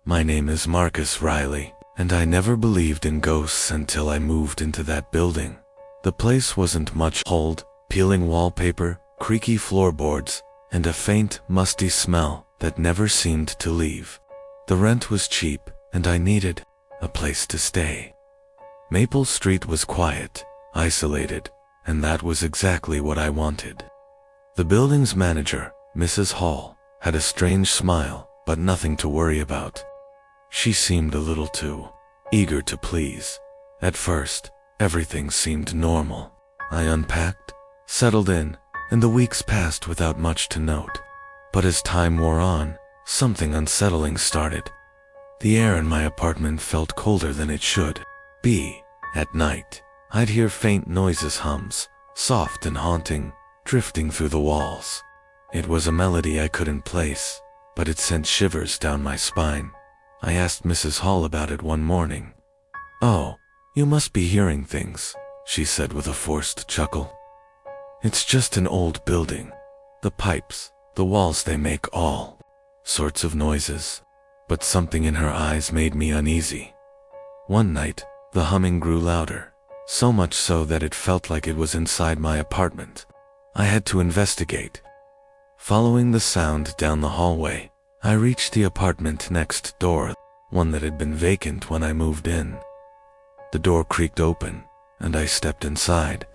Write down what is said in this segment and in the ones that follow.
My name is Marcus Riley, and I never believed in ghosts until I moved into that building. The place wasn't much old, peeling wallpaper, creaky floorboards, and a faint, musty smell that never seemed to leave. The rent was cheap, and I needed a place to stay. Maple Street was quiet, isolated, and that was exactly what I wanted. The building's manager, Mrs. Hall, had a strange smile, but nothing to worry about. She seemed a little too eager to please. At first, everything seemed normal. I unpacked, settled in, and the weeks passed without much to note. But as time wore on, something unsettling started. The air in my apartment felt colder than it should be. At night, I'd hear faint noises, hums, soft and haunting, drifting through the walls. It was a melody I couldn't place, but it sent shivers down my spine. I asked Mrs. Hall about it one morning. "Oh, you must be hearing things," she said with a forced chuckle. "It's just an old building. The pipes, the walls, they make all sorts of noises." But something in her eyes made me uneasy. One night, the humming grew louder, so much so that it felt like it was inside my apartment. I had to investigate. Following the sound down the hallway, I reached the apartment next door, one that had been vacant when I moved in. The door creaked open, and I stepped inside.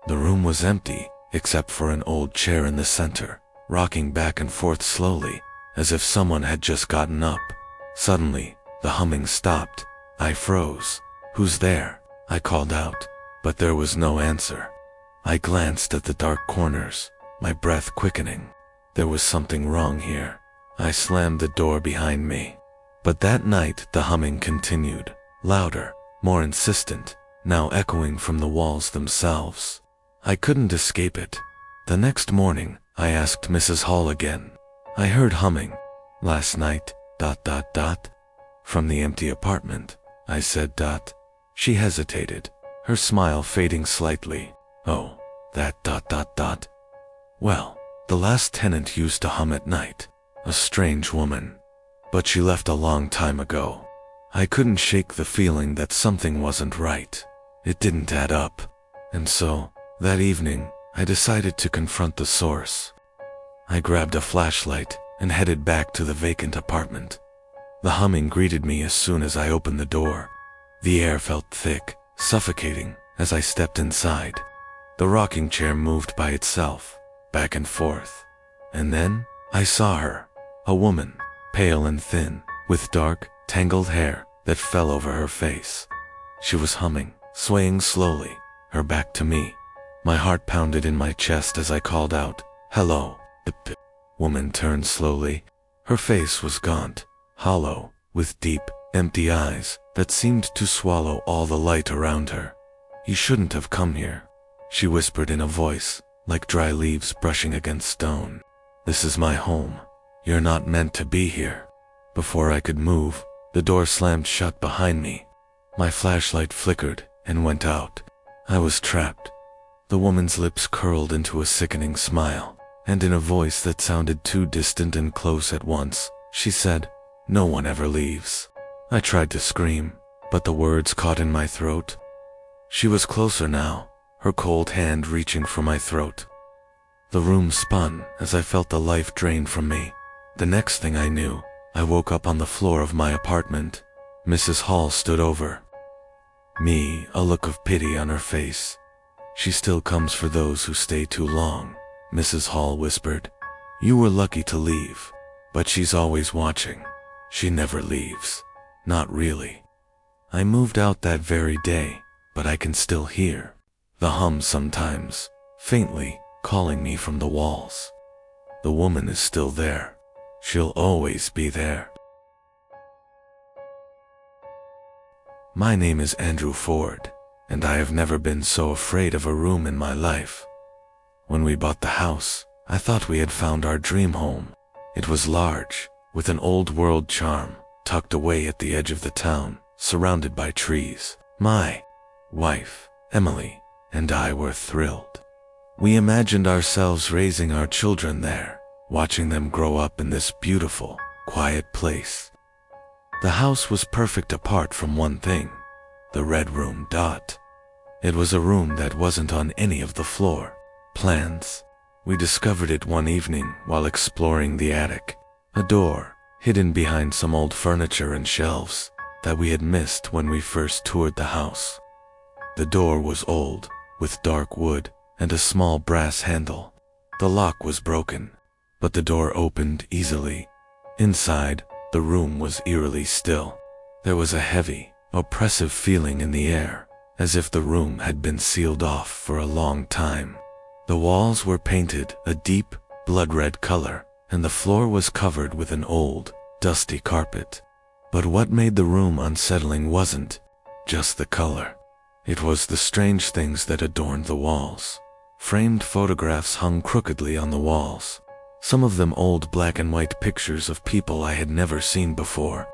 The room was empty, except for an old chair in the center, rocking back and forth slowly, as if someone had just gotten up. Suddenly, the humming stopped. I froze. "Who's there?" I called out, but there was no answer. I glanced at the dark corners, my breath quickening. There was something wrong here. I slammed the door behind me. But that night, the humming continued, louder, more insistent, now echoing from the walls themselves. I couldn't escape it. The next morning, I asked Mrs. Hall again. "I heard humming last night, ... from the empty apartment," I said. She hesitated, her smile fading slightly. "Oh, that ... Well, the last tenant used to hum at night. A strange woman. But she left a long time ago." I couldn't shake the feeling that something wasn't right. It didn't add up. And so, that evening, I decided to confront the source. I grabbed a flashlight and headed back to the vacant apartment. The humming greeted me as soon as I opened the door. The air felt thick, suffocating, as I stepped inside. The rocking chair moved by itself, back and forth. And then, I saw her. A woman, pale and thin, with dark, tangled hair that fell over her face. She was humming, swaying slowly, her back to me. My heart pounded in my chest as I called out, "Hello." The woman turned slowly. Her face was gaunt, hollow, with deep, empty eyes that seemed to swallow all the light around her. "You shouldn't have come here," she whispered in a voice like dry leaves brushing against stone. "This is my home. You're not meant to be here." Before I could move, the door slammed shut behind me. My flashlight flickered and went out. I was trapped. The woman's lips curled into a sickening smile, and in a voice that sounded too distant and close at once, she said, "No one ever leaves." I tried to scream, but the words caught in my throat. She was closer now, her cold hand reaching for my throat. The room spun as I felt the life drain from me. The next thing I knew, I woke up on the floor of my apartment. Mrs. Hall stood over me, a look of pity on her face. "She still comes for those who stay too long," Mrs. Hall whispered. "You were lucky to leave, but she's always watching. She never leaves. Not really." I moved out that very day, but I can still hear the hum sometimes, faintly, calling me from the walls. The woman is still there. She'll always be there. My name is Andrew Ford, and I have never been so afraid of a room in my life. When we bought the house, I thought we had found our dream home. It was large, with an old-world charm, tucked away at the edge of the town, surrounded by trees. My wife, Emily, and I were thrilled. We imagined ourselves raising our children there, watching them grow up in this beautiful, quiet place. The house was perfect apart from one thing, the red room. It was a room that wasn't on any of the floor plans. We discovered it one evening while exploring the attic. A door, hidden behind some old furniture and shelves, that we had missed when we first toured the house. The door was old, with dark wood and a small brass handle. The lock was broken, but the door opened easily. Inside, the room was eerily still. There was a heavy, oppressive feeling in the air, as if the room had been sealed off for a long time. The walls were painted a deep, blood-red color, and the floor was covered with an old, dusty carpet. But what made the room unsettling wasn't just the color. It was the strange things that adorned the walls. Framed photographs hung crookedly on the walls, some of them old black and white pictures of people I had never seen before.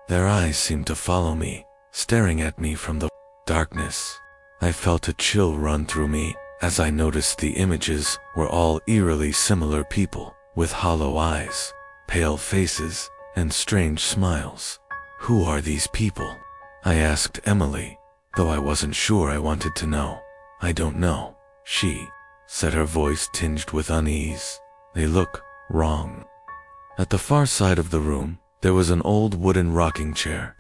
Their eyes seemed to follow me, staring at me from the darkness. I felt a chill run through me as I noticed the images were all eerily similar people, with hollow eyes, pale faces, and strange smiles. Who are these people? I asked Emily, though I wasn't sure I wanted to know. I don't know, she said, her voice tinged with unease. They look wrong. At the far side of the room, there was an old wooden rocking chair.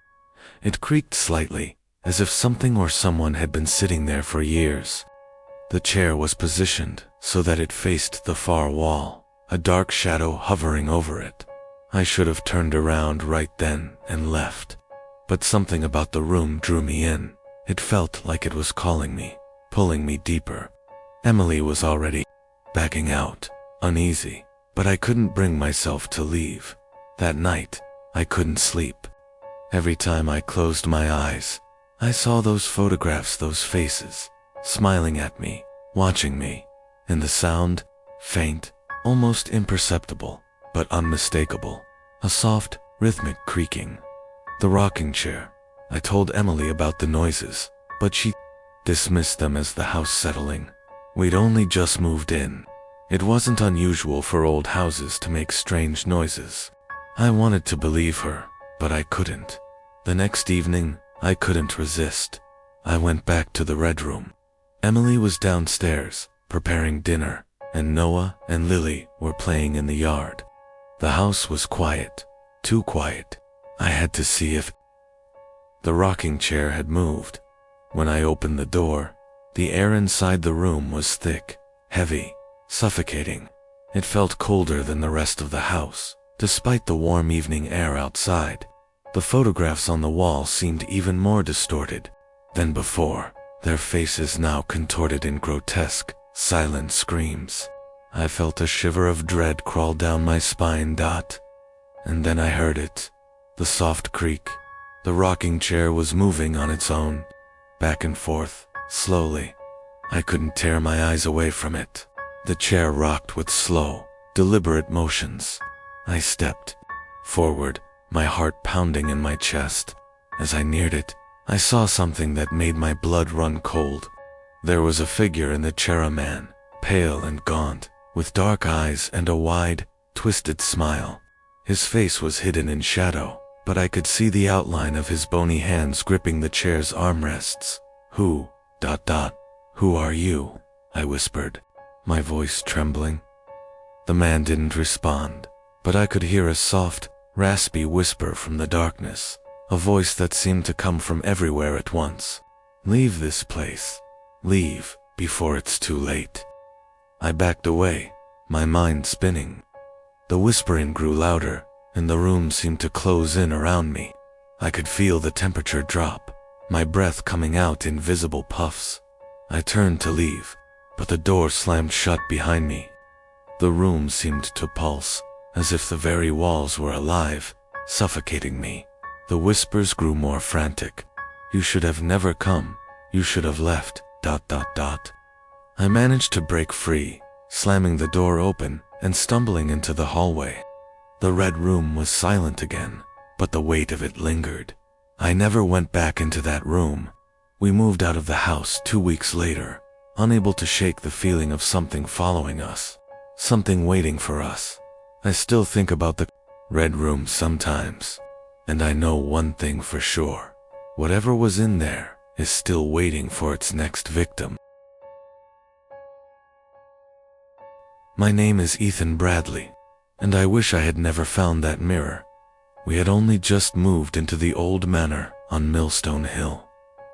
It creaked slightly, as if something or someone had been sitting there for years. The chair was positioned so that it faced the far wall, a dark shadow hovering over it. I should have turned around right then and left, but something about the room drew me in. It felt like it was calling me, pulling me deeper. Emily was already backing out, uneasy, but I couldn't bring myself to leave. That night, I couldn't sleep. Every time I closed my eyes, I saw those photographs, those faces, smiling at me, watching me, and the sound, faint, almost imperceptible, but unmistakable, a soft, rhythmic creaking. The rocking chair. I told Emily about the noises, but she dismissed them as the house settling. We'd only just moved in. It wasn't unusual for old houses to make strange noises. I wanted to believe her, but I couldn't. The next evening, I couldn't resist. I went back to the red room. Emily was downstairs, preparing dinner, and Noah and Lily were playing in the yard. The house was quiet, too quiet. I had to see if the rocking chair had moved. When I opened the door, the air inside the room was thick, heavy, suffocating. It felt colder than the rest of the house, despite the warm evening air outside. The photographs on the wall seemed even more distorted than before, their faces now contorted in grotesque, silent screams. I felt a shiver of dread crawl down my spine. And then I heard it, the soft creak. The rocking chair was moving on its own, back and forth, slowly. I couldn't tear my eyes away from it. The chair rocked with slow, deliberate motions. I stepped forward, my heart pounding in my chest. As I neared it, I saw something that made my blood run cold. There was a figure in the chair, a man, pale and gaunt, with dark eyes and a wide, twisted smile. His face was hidden in shadow, but I could see the outline of his bony hands gripping the chair's armrests. Who are you? I whispered, my voice trembling. The man didn't respond, but I could hear a soft, raspy whisper from the darkness, a voice that seemed to come from everywhere at once. Leave this place. Leave, before it's too late. I backed away, my mind spinning. The whispering grew louder, and the room seemed to close in around me. I could feel the temperature drop, my breath coming out in visible puffs. I turned to leave, but the door slammed shut behind me. The room seemed to pulse, as if the very walls were alive, suffocating me. The whispers grew more frantic. You should have never come. You should have left. I managed to break free, slamming the door open and stumbling into the hallway. The red room was silent again, but the weight of it lingered. I never went back into that room. We moved out of the house 2 weeks later, unable to shake the feeling of something following us, something waiting for us. I still think about the red room sometimes. And I know one thing for sure. Whatever was in there is still waiting for its next victim. My name is Ethan Bradley, and I wish I had never found that mirror. We had only just moved into the old manor on Millstone Hill.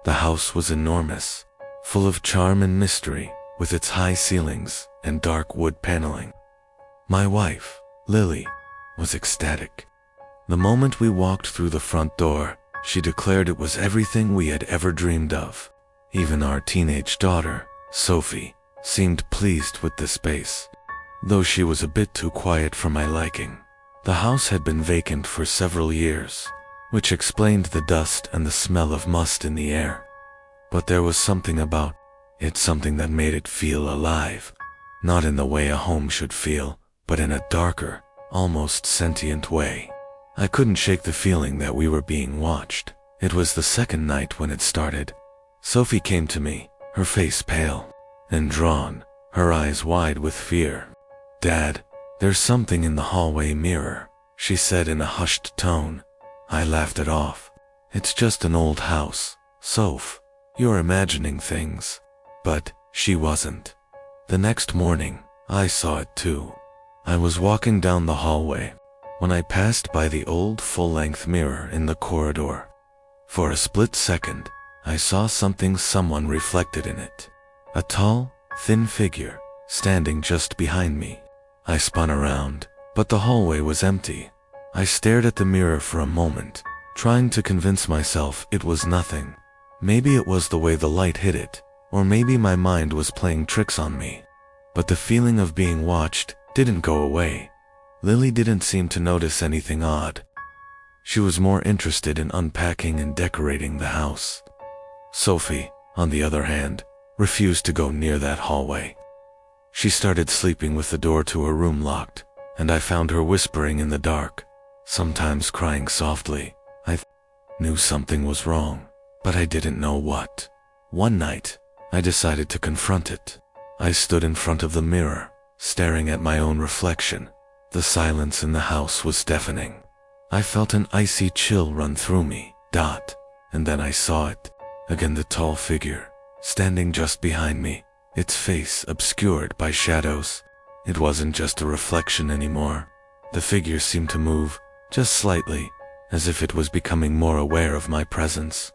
The house was enormous, full of charm and mystery, with its high ceilings and dark wood paneling. My wife, Lily, was ecstatic. The moment we walked through the front door, she declared it was everything we had ever dreamed of. Even our teenage daughter, Sophie, seemed pleased with the space, though she was a bit too quiet for my liking. The house had been vacant for several years, which explained the dust and the smell of must in the air. But there was something about it, something that made it feel alive, not in the way a home should feel, but in a darker, almost sentient way. I couldn't shake the feeling that we were being watched. It was the second night when it started. Sophie came to me, her face pale and drawn, her eyes wide with fear. "Dad, there's something in the hallway mirror," she said in a hushed tone. I laughed it off. "It's just an old house, Soph. You're imagining things." But she wasn't. The next morning, I saw it too. I was walking down the hallway when I passed by the old full-length mirror in the corridor. For a split second, I saw someone reflected in it. A tall, thin figure, standing just behind me. I spun around, but the hallway was empty. I stared at the mirror for a moment, trying to convince myself it was nothing. Maybe it was the way the light hit it, or maybe my mind was playing tricks on me. But the feeling of being watched didn't go away. Lily didn't seem to notice anything odd. She was more interested in unpacking and decorating the house. Sophie, on the other hand, refused to go near that hallway. She started sleeping with the door to her room locked, and I found her whispering in the dark, sometimes crying softly. I knew something was wrong, but I didn't know what. One night, I decided to confront it. I stood in front of the mirror, staring at my own reflection. The silence in the house was deafening. I felt an icy chill run through me, and then I saw it. Again, the tall figure, standing just behind me, its face obscured by shadows. It wasn't just a reflection anymore. The figure seemed to move, just slightly, as if it was becoming more aware of my presence.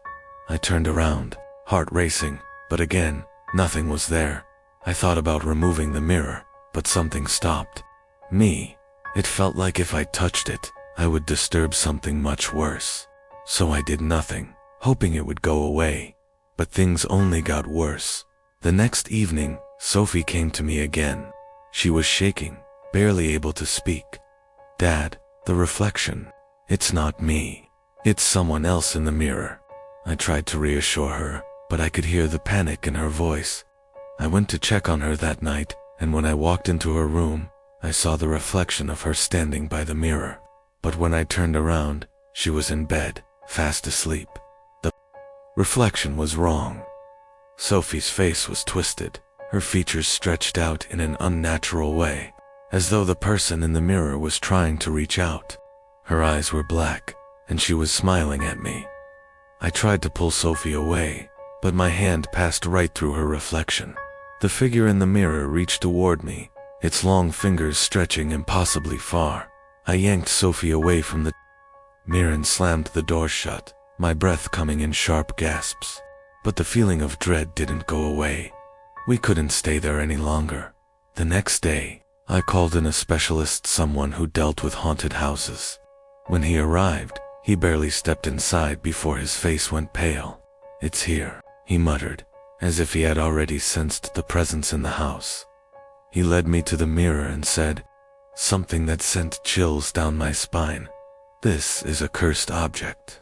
I turned around, heart racing, but again, nothing was there. I thought about removing the mirror, but something stopped me. It felt like if I touched it, I would disturb something much worse. So I did nothing, hoping it would go away. But things only got worse. The next evening, Sophie came to me again. She was shaking, barely able to speak. "Dad, the reflection. It's not me. It's someone else in the mirror." I tried to reassure her, but I could hear the panic in her voice. I went to check on her that night, and when I walked into her room, I saw the reflection of her standing by the mirror. But when I turned around, she was in bed, fast asleep. The reflection was wrong. Sophie's face was twisted, her features stretched out in an unnatural way, as though the person in the mirror was trying to reach out. Her eyes were black, and she was smiling at me. I tried to pull Sophie away, but my hand passed right through her reflection. The figure in the mirror reached toward me, its long fingers stretching impossibly far. I yanked Sophie away from the mirror and slammed the door shut, my breath coming in sharp gasps. But the feeling of dread didn't go away. We couldn't stay there any longer. The next day, I called in a specialist, someone who dealt with haunted houses. When he arrived, he barely stepped inside before his face went pale. "It's here," he muttered, as if he had already sensed the presence in the house. He led me to the mirror and said something that sent chills down my spine. "This is a cursed object.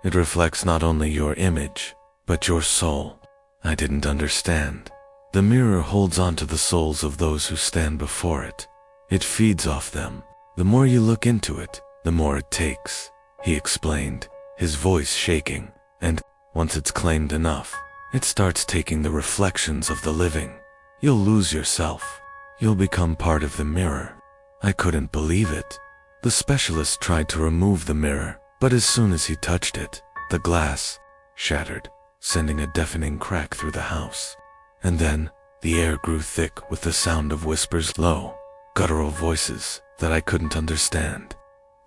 It reflects not only your image, but your soul." I didn't understand. "The mirror holds on to the souls of those who stand before it. It feeds off them. The more you look into it, the more it takes," he explained, his voice shaking. "And once it's claimed enough, it starts taking the reflections of the living. You'll lose yourself. You'll become part of the mirror." I couldn't believe it. The specialist tried to remove the mirror, But as soon as he touched it, the glass shattered, sending a deafening crack through the house. And then, the air grew thick with the sound of whispers, low, guttural voices that I couldn't understand,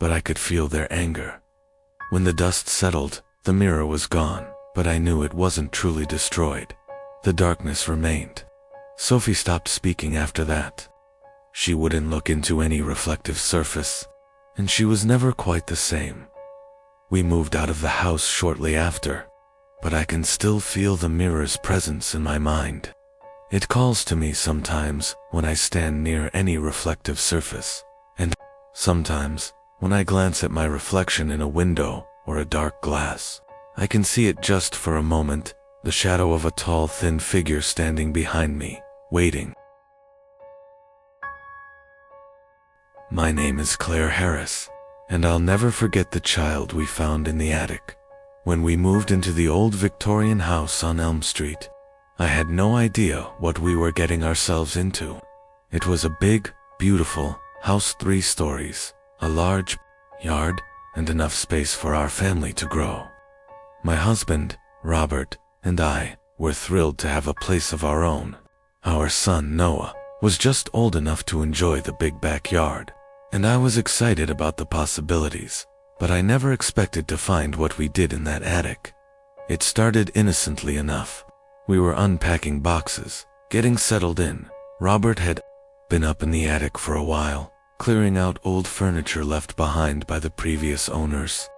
but I could feel their anger. When the dust settled, the mirror was gone, but I knew it wasn't truly destroyed. The darkness remained. Sophie stopped speaking after that. She wouldn't look into any reflective surface, and she was never quite the same. We moved out of the house shortly after, but I can still feel the mirror's presence in my mind. It calls to me sometimes when I stand near any reflective surface, and sometimes when I glance at my reflection in a window or a dark glass. I can see it just for a moment, the shadow of a tall, thin figure standing behind me, waiting. My name is Claire Harris, and I'll never forget the child we found in the attic. When we moved into the old Victorian house on Elm Street, I had no idea what we were getting ourselves into. It was a big, beautiful house, 3 stories, a large yard, and enough space for our family to grow. My husband, Robert, and I were thrilled to have a place of our own. Our son, Noah, was just old enough to enjoy the big backyard, and I was excited about the possibilities, but I never expected to find what we did in that attic. It started innocently enough. We were unpacking boxes, getting settled in. Robert had been up in the attic for a while, clearing out old furniture left behind by the previous owners.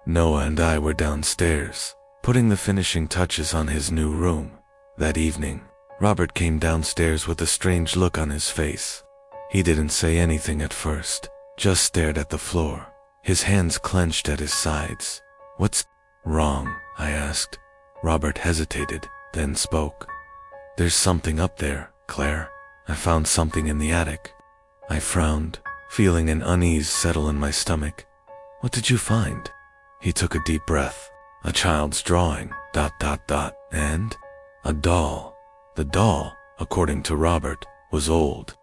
Noah and I were downstairs, putting the finishing touches on his new room. That evening, Robert came downstairs with a strange look on his face. He didn't say anything at first, just stared at the floor, his hands clenched at his sides. "What's wrong?" I asked. Robert hesitated, then spoke. "There's something up there, Claire. I found something in the attic." I frowned, feeling an unease settle in my stomach. "What did you find?" He took a deep breath. "A child's drawing, ... and a doll." The doll, according to Robert, was old.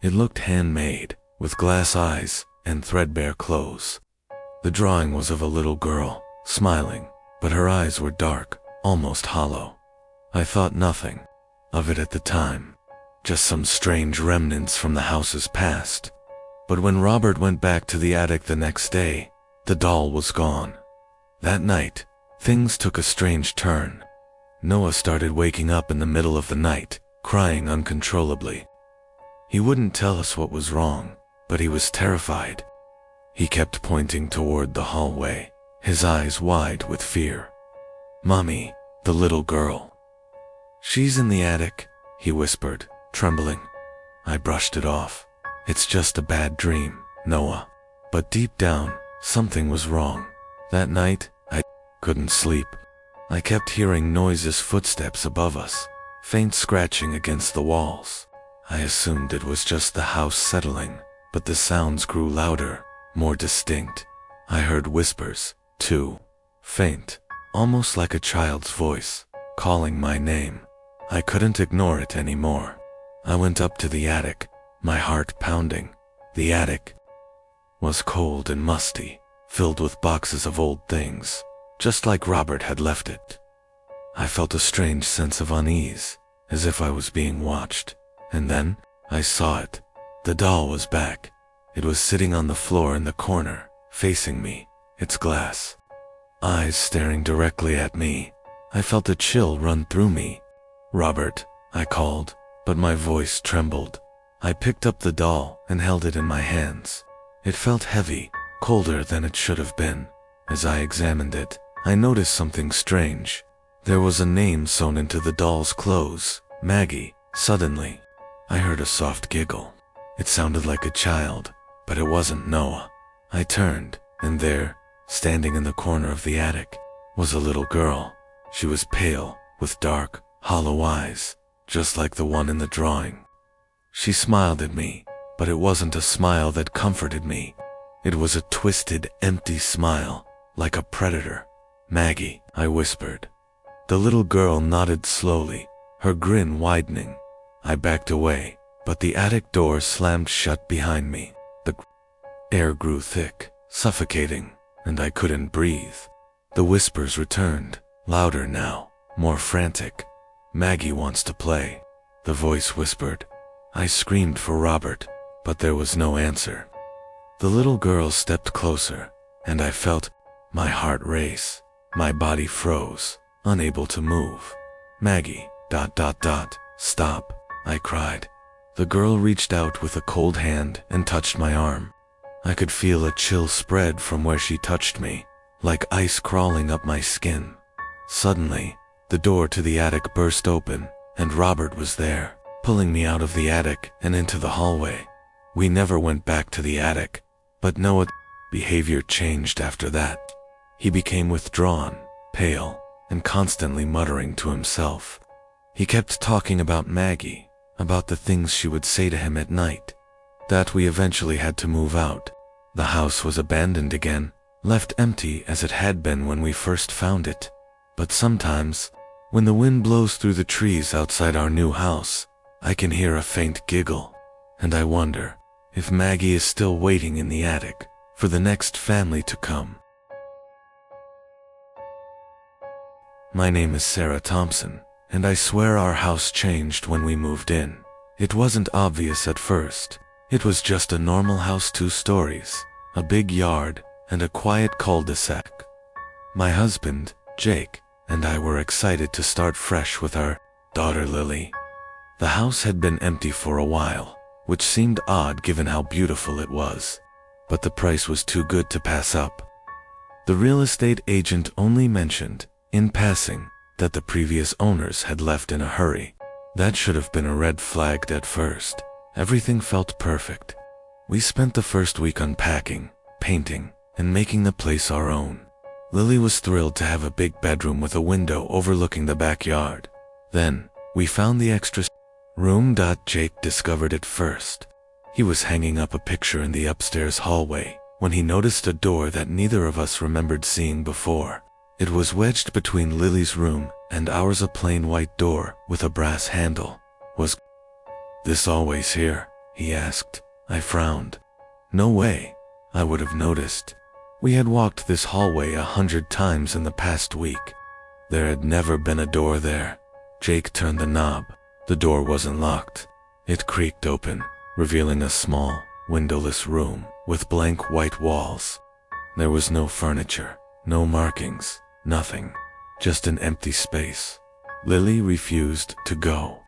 It looked handmade, with glass eyes and threadbare clothes. The drawing was of a little girl, smiling, but her eyes were dark, almost hollow. I thought nothing of it at the time, just some strange remnants from the house's past. But when Robert went back to the attic the next day, the doll was gone. That night, things took a strange turn. Noah started waking up in the middle of the night, crying uncontrollably. He wouldn't tell us what was wrong, but he was terrified. He kept pointing toward the hallway, his eyes wide with fear. "Mommy, the little girl. She's in the attic," he whispered, trembling. I brushed it off. "It's just a bad dream, Noah." But deep down, something was wrong. That night, I couldn't sleep. I kept hearing noises, footsteps above us, faint scratching against the walls. I assumed it was just the house settling, but the sounds grew louder, more distinct. I heard whispers, too, faint, almost like a child's voice, calling my name. I couldn't ignore it anymore. I went up to the attic, my heart pounding. The attic was cold and musty, filled with boxes of old things, just like Robert had left it. I felt a strange sense of unease, as if I was being watched. And then, I saw it. The doll was back. It was sitting on the floor in the corner, facing me, its glass eyes staring directly at me. I felt a chill run through me. "Robert," I called, but my voice trembled. I picked up the doll and held it in my hands. It felt heavy, colder than it should have been. As I examined it, I noticed something strange. There was a name sewn into the doll's clothes, Maggie. Suddenly, I heard a soft giggle. It sounded like a child, but it wasn't Noah. I turned, and there, standing in the corner of the attic, was a little girl. She was pale, with dark, hollow eyes, just like the one in the drawing. She smiled at me, but it wasn't a smile that comforted me. It was a twisted, empty smile, like a predator. "Maggie," I whispered. The little girl nodded slowly, her grin widening. I backed away, but the attic door slammed shut behind me. The air grew thick, suffocating. and I couldn't breathe. The whispers returned, louder now, more frantic. "Maggie wants to play," the voice whispered. I screamed for Robert, but there was no answer. The little girl stepped closer, and I felt my heart race. My body froze, unable to move. "Maggie, ... Stop," I cried. The girl reached out with a cold hand and touched my arm. I could feel a chill spread from where she touched me, like ice crawling up my skin. Suddenly, the door to the attic burst open, and Robert was there, pulling me out of the attic and into the hallway. We never went back to the attic, but Noah's behavior changed after that. He became withdrawn, pale, and constantly muttering to himself. He kept talking about Maggie, about the things she would say to him at night. That we eventually had to move out. The house was abandoned again, left empty as it had been when we first found it. But sometimes, when the wind blows through the trees outside our new house, I can hear a faint giggle, and I wonder if Maggie is still waiting in the attic for the next family to come. My name is Sarah Thompson, and I swear our house changed when we moved in. It wasn't obvious at first. It was just a normal house, 2 stories, a big yard, and a quiet cul-de-sac. My husband, Jake, and I were excited to start fresh with our daughter Lily. The house had been empty for a while, which seemed odd given how beautiful it was, but the price was too good to pass up. The real estate agent only mentioned, in passing, that the previous owners had left in a hurry. That should have been a red flag at first. Everything felt perfect. We spent the first week unpacking, painting, and making the place our own. Lily was thrilled to have a big bedroom with a window overlooking the backyard. Then, we found the extra room. Jake discovered it first. He was hanging up a picture in the upstairs hallway when he noticed a door that neither of us remembered seeing before. It was wedged between Lily's room and ours, a plain white door with a brass handle. "Was this always here?" he asked. I frowned. No way. I would have noticed. We had walked this hallway 100 times in the past week. There had never been a door there. Jake turned the knob. The door wasn't locked. It creaked open, revealing a small, windowless room with blank white walls. There was no furniture, no markings, nothing. Just an empty space. Lily refused to go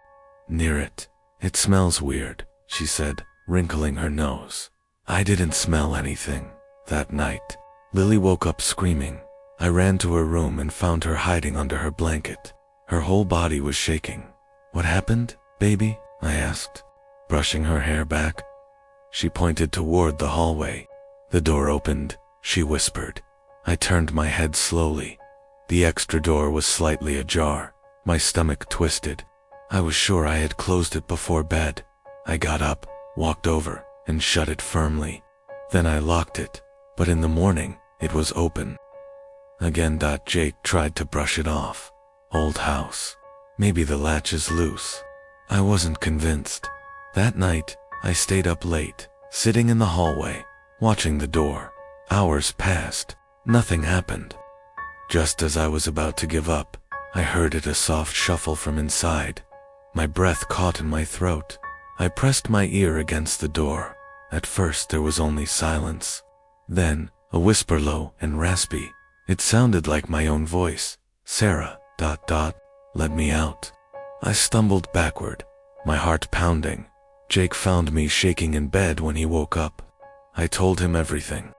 near it. "It smells weird," she said, wrinkling her nose. I didn't smell anything. That night, Lily woke up screaming. I ran to her room and found her hiding under her blanket. Her whole body was shaking. "What happened, baby?" I asked, brushing her hair back. She pointed toward the hallway. "The door opened," she whispered. I turned my head slowly. The extra door was slightly ajar. My stomach twisted. I was sure I had closed it before bed. I got up, walked over, and shut it firmly. Then I locked it, but in the morning, it was open. Again. Jake tried to brush it off. Old house. Maybe the latch is loose. I wasn't convinced. That night, I stayed up late, sitting in the hallway, watching the door. Hours passed. Nothing happened. Just as I was about to give up, I heard a soft shuffle from inside. My breath caught in my throat. I pressed my ear against the door. At first there was only silence. Then, a whisper, low and raspy. It sounded like my own voice. "Sarah, ... let me out." I stumbled backward, my heart pounding. Jake found me shaking in bed when he woke up. I told him everything.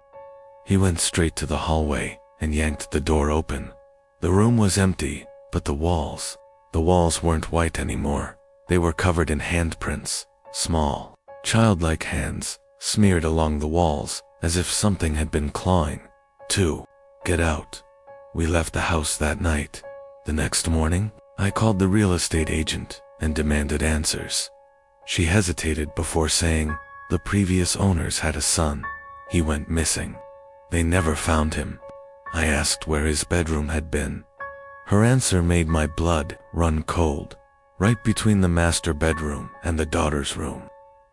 He went straight to the hallway and yanked the door open. The room was empty, but the walls weren't white anymore. They were covered in handprints, small, childlike hands, smeared along the walls, as if something had been clawing. Get out. We left the house that night. The next morning, I called the real estate agent and demanded answers. She hesitated before saying the previous owners had a son. He went missing. They never found him. I asked where his bedroom had been. Her answer made my blood run cold. Right between the master bedroom and the daughter's room,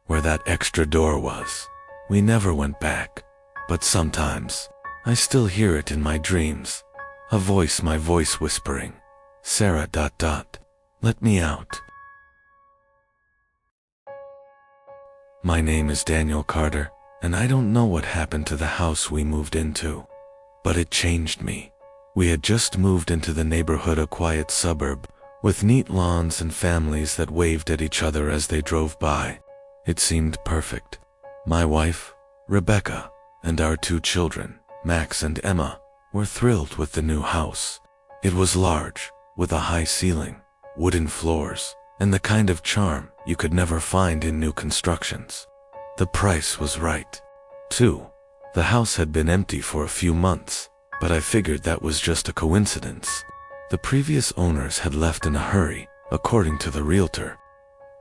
where that extra door was. We never went back, but sometimes I still hear it in my dreams. My voice whispering, Sarah ... let me out. My name is Daniel Carter, and I don't know what happened to the house we moved into, but it changed me. We had just moved into the neighborhood, a quiet suburb, with neat lawns and families that waved at each other as they drove by. It seemed perfect. My wife, Rebecca, and our 2 children, Max and Emma, were thrilled with the new house. It was large, with a high ceiling, wooden floors, and the kind of charm you could never find in new constructions. The price was right, too. The house had been empty for a few months, but I figured that was just a coincidence. The previous owners had left in a hurry, according to the realtor.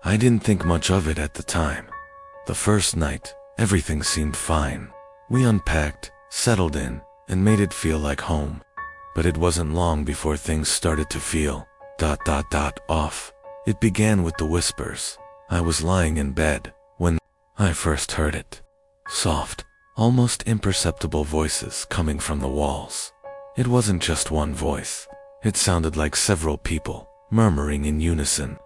I didn't think much of it at the time. The first night, everything seemed fine. We unpacked, settled in, and made it feel like home. But it wasn't long before things started to feel ... off. It began with the whispers. I was lying in bed when I first heard it. Soft, almost imperceptible voices coming from the walls. It wasn't just one voice. It sounded like several people, murmuring in unison.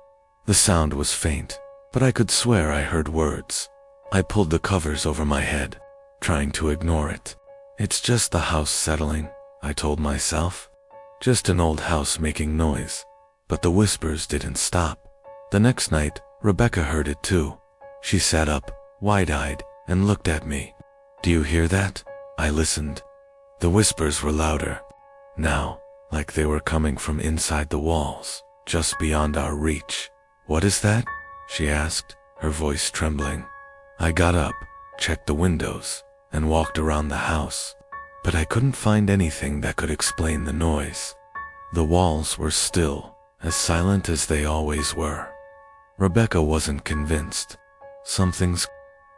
The sound was faint, but I could swear I heard words. I pulled the covers over my head, trying to ignore it. It's just the house settling, I told myself. Just an old house making noise. But the whispers didn't stop. The next night, Rebecca heard it too. She sat up, wide-eyed, and looked at me. "Do you hear that?" I listened. The whispers were louder. Now, like they were coming from inside the walls, just beyond our reach. "What is that?" she asked, her voice trembling. I got up, checked the windows, and walked around the house. But I couldn't find anything that could explain the noise. The walls were still, as silent as they always were. Rebecca wasn't convinced. "Something's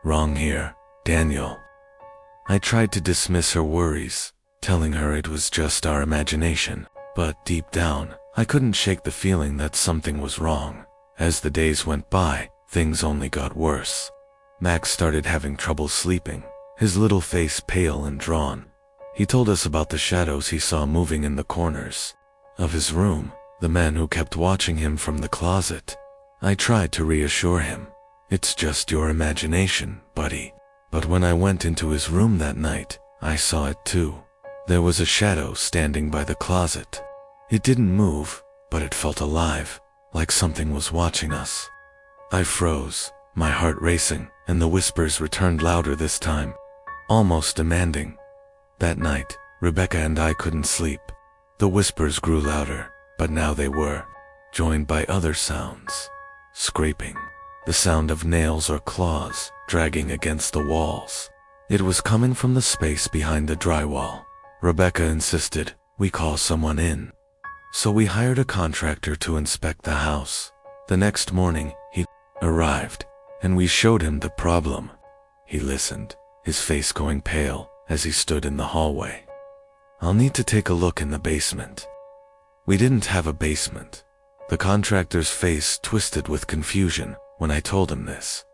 wrong here, Daniel." I tried to dismiss her worries, telling her it was just our imagination, but deep down, I couldn't shake the feeling that something was wrong. As the days went by, things only got worse. Max started having trouble sleeping, his little face pale and drawn. He told us about the shadows he saw moving in the corners of his room, the man who kept watching him from the closet. I tried to reassure him. "It's just your imagination, buddy." But when I went into his room that night, I saw it too. There was a shadow standing by the closet. It didn't move, but it felt alive, like something was watching us. I froze, my heart racing, and the whispers returned louder this time, almost demanding. That night, Rebecca and I couldn't sleep. The whispers grew louder, but now they were joined by other sounds. Scraping, the sound of nails or claws dragging against the walls. It was coming from the space behind the drywall. Rebecca insisted we call someone in. So we hired a contractor to inspect the house. The next morning, he arrived, and we showed him the problem. He listened, his face going pale as he stood in the hallway. "I'll need to take a look in the basement." We didn't have a basement. The contractor's face twisted with confusion when I told him this.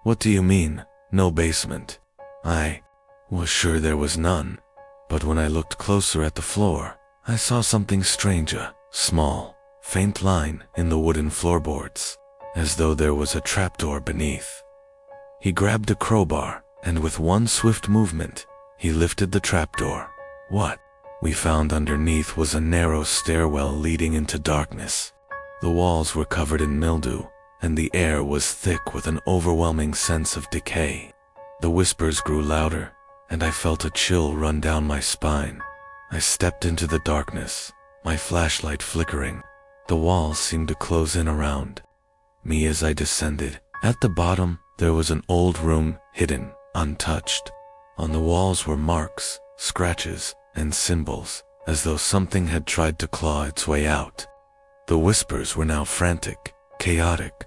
"What do you mean, no basement?" I was sure there was none, but when I looked closer at the floor, I saw something strange, a small, faint line in the wooden floorboards, as though there was a trapdoor beneath. He grabbed a crowbar, and with one swift movement, he lifted the trapdoor. What we found underneath was a narrow stairwell leading into darkness. The walls were covered in mildew, and the air was thick with an overwhelming sense of decay. The whispers grew louder, and I felt a chill run down my spine. I stepped into the darkness, my flashlight flickering. The walls seemed to close in around me as I descended. At the bottom, there was an old room, hidden, untouched. On the walls were marks, scratches, and symbols, as though something had tried to claw its way out. The whispers were now frantic, chaotic,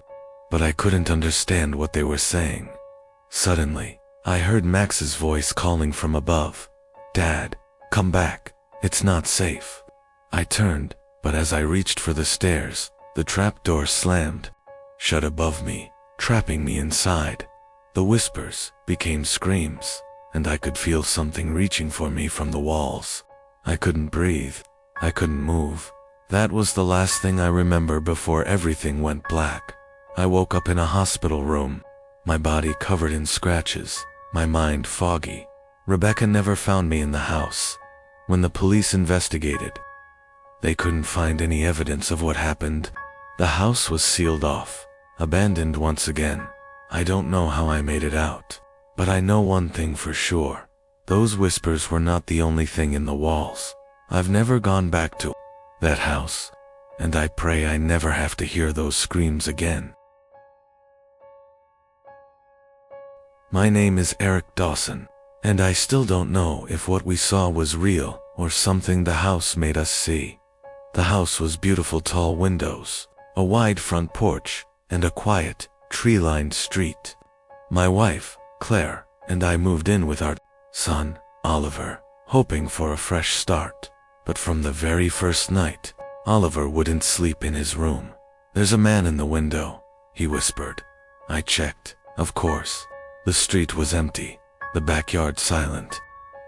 but I couldn't understand what they were saying. Suddenly, I heard Max's voice calling from above. "Dad, come back, it's not safe." I turned, but as I reached for the stairs, the trapdoor slammed shut above me, trapping me inside. The whispers became screams, and I could feel something reaching for me from the walls. I couldn't breathe. I couldn't move. That was the last thing I remember before everything went black. I woke up in a hospital room, my body covered in scratches, my mind foggy. Rebecca never found me in the house. When the police investigated, they couldn't find any evidence of what happened. The house was sealed off, abandoned once again. I don't know how I made it out, but I know one thing for sure. Those whispers were not the only thing in the walls. I've never gone back to that house, and I pray I never have to hear those screams again. My name is Eric Dawson, and I still don't know if what we saw was real or something the house made us see. The house was beautiful, tall windows, a wide front porch, and a quiet, tree-lined street. My wife, Claire, and I moved in with our son, Oliver, hoping for a fresh start. But from the very first night, Oliver wouldn't sleep in his room. "There's a man in the window," he whispered. I checked. Of course. The street was empty, the backyard silent.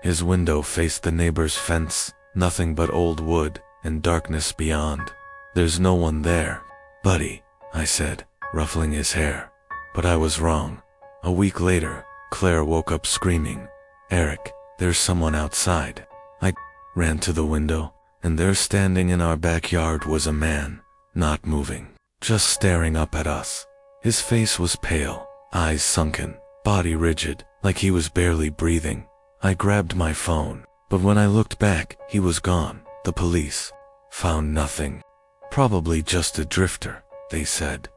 His window faced the neighbor's fence, nothing but old wood and darkness beyond. "There's no one there, buddy," I said, ruffling his hair. But I was wrong. A week later, Claire woke up screaming, "Eric, there's someone outside." I ran to the window, and there standing in our backyard was a man, not moving, just staring up at us. His face was pale, eyes sunken, body rigid, like he was barely breathing. I grabbed my phone, but when I looked back, he was gone. The police found nothing. "Probably just a drifter," they said.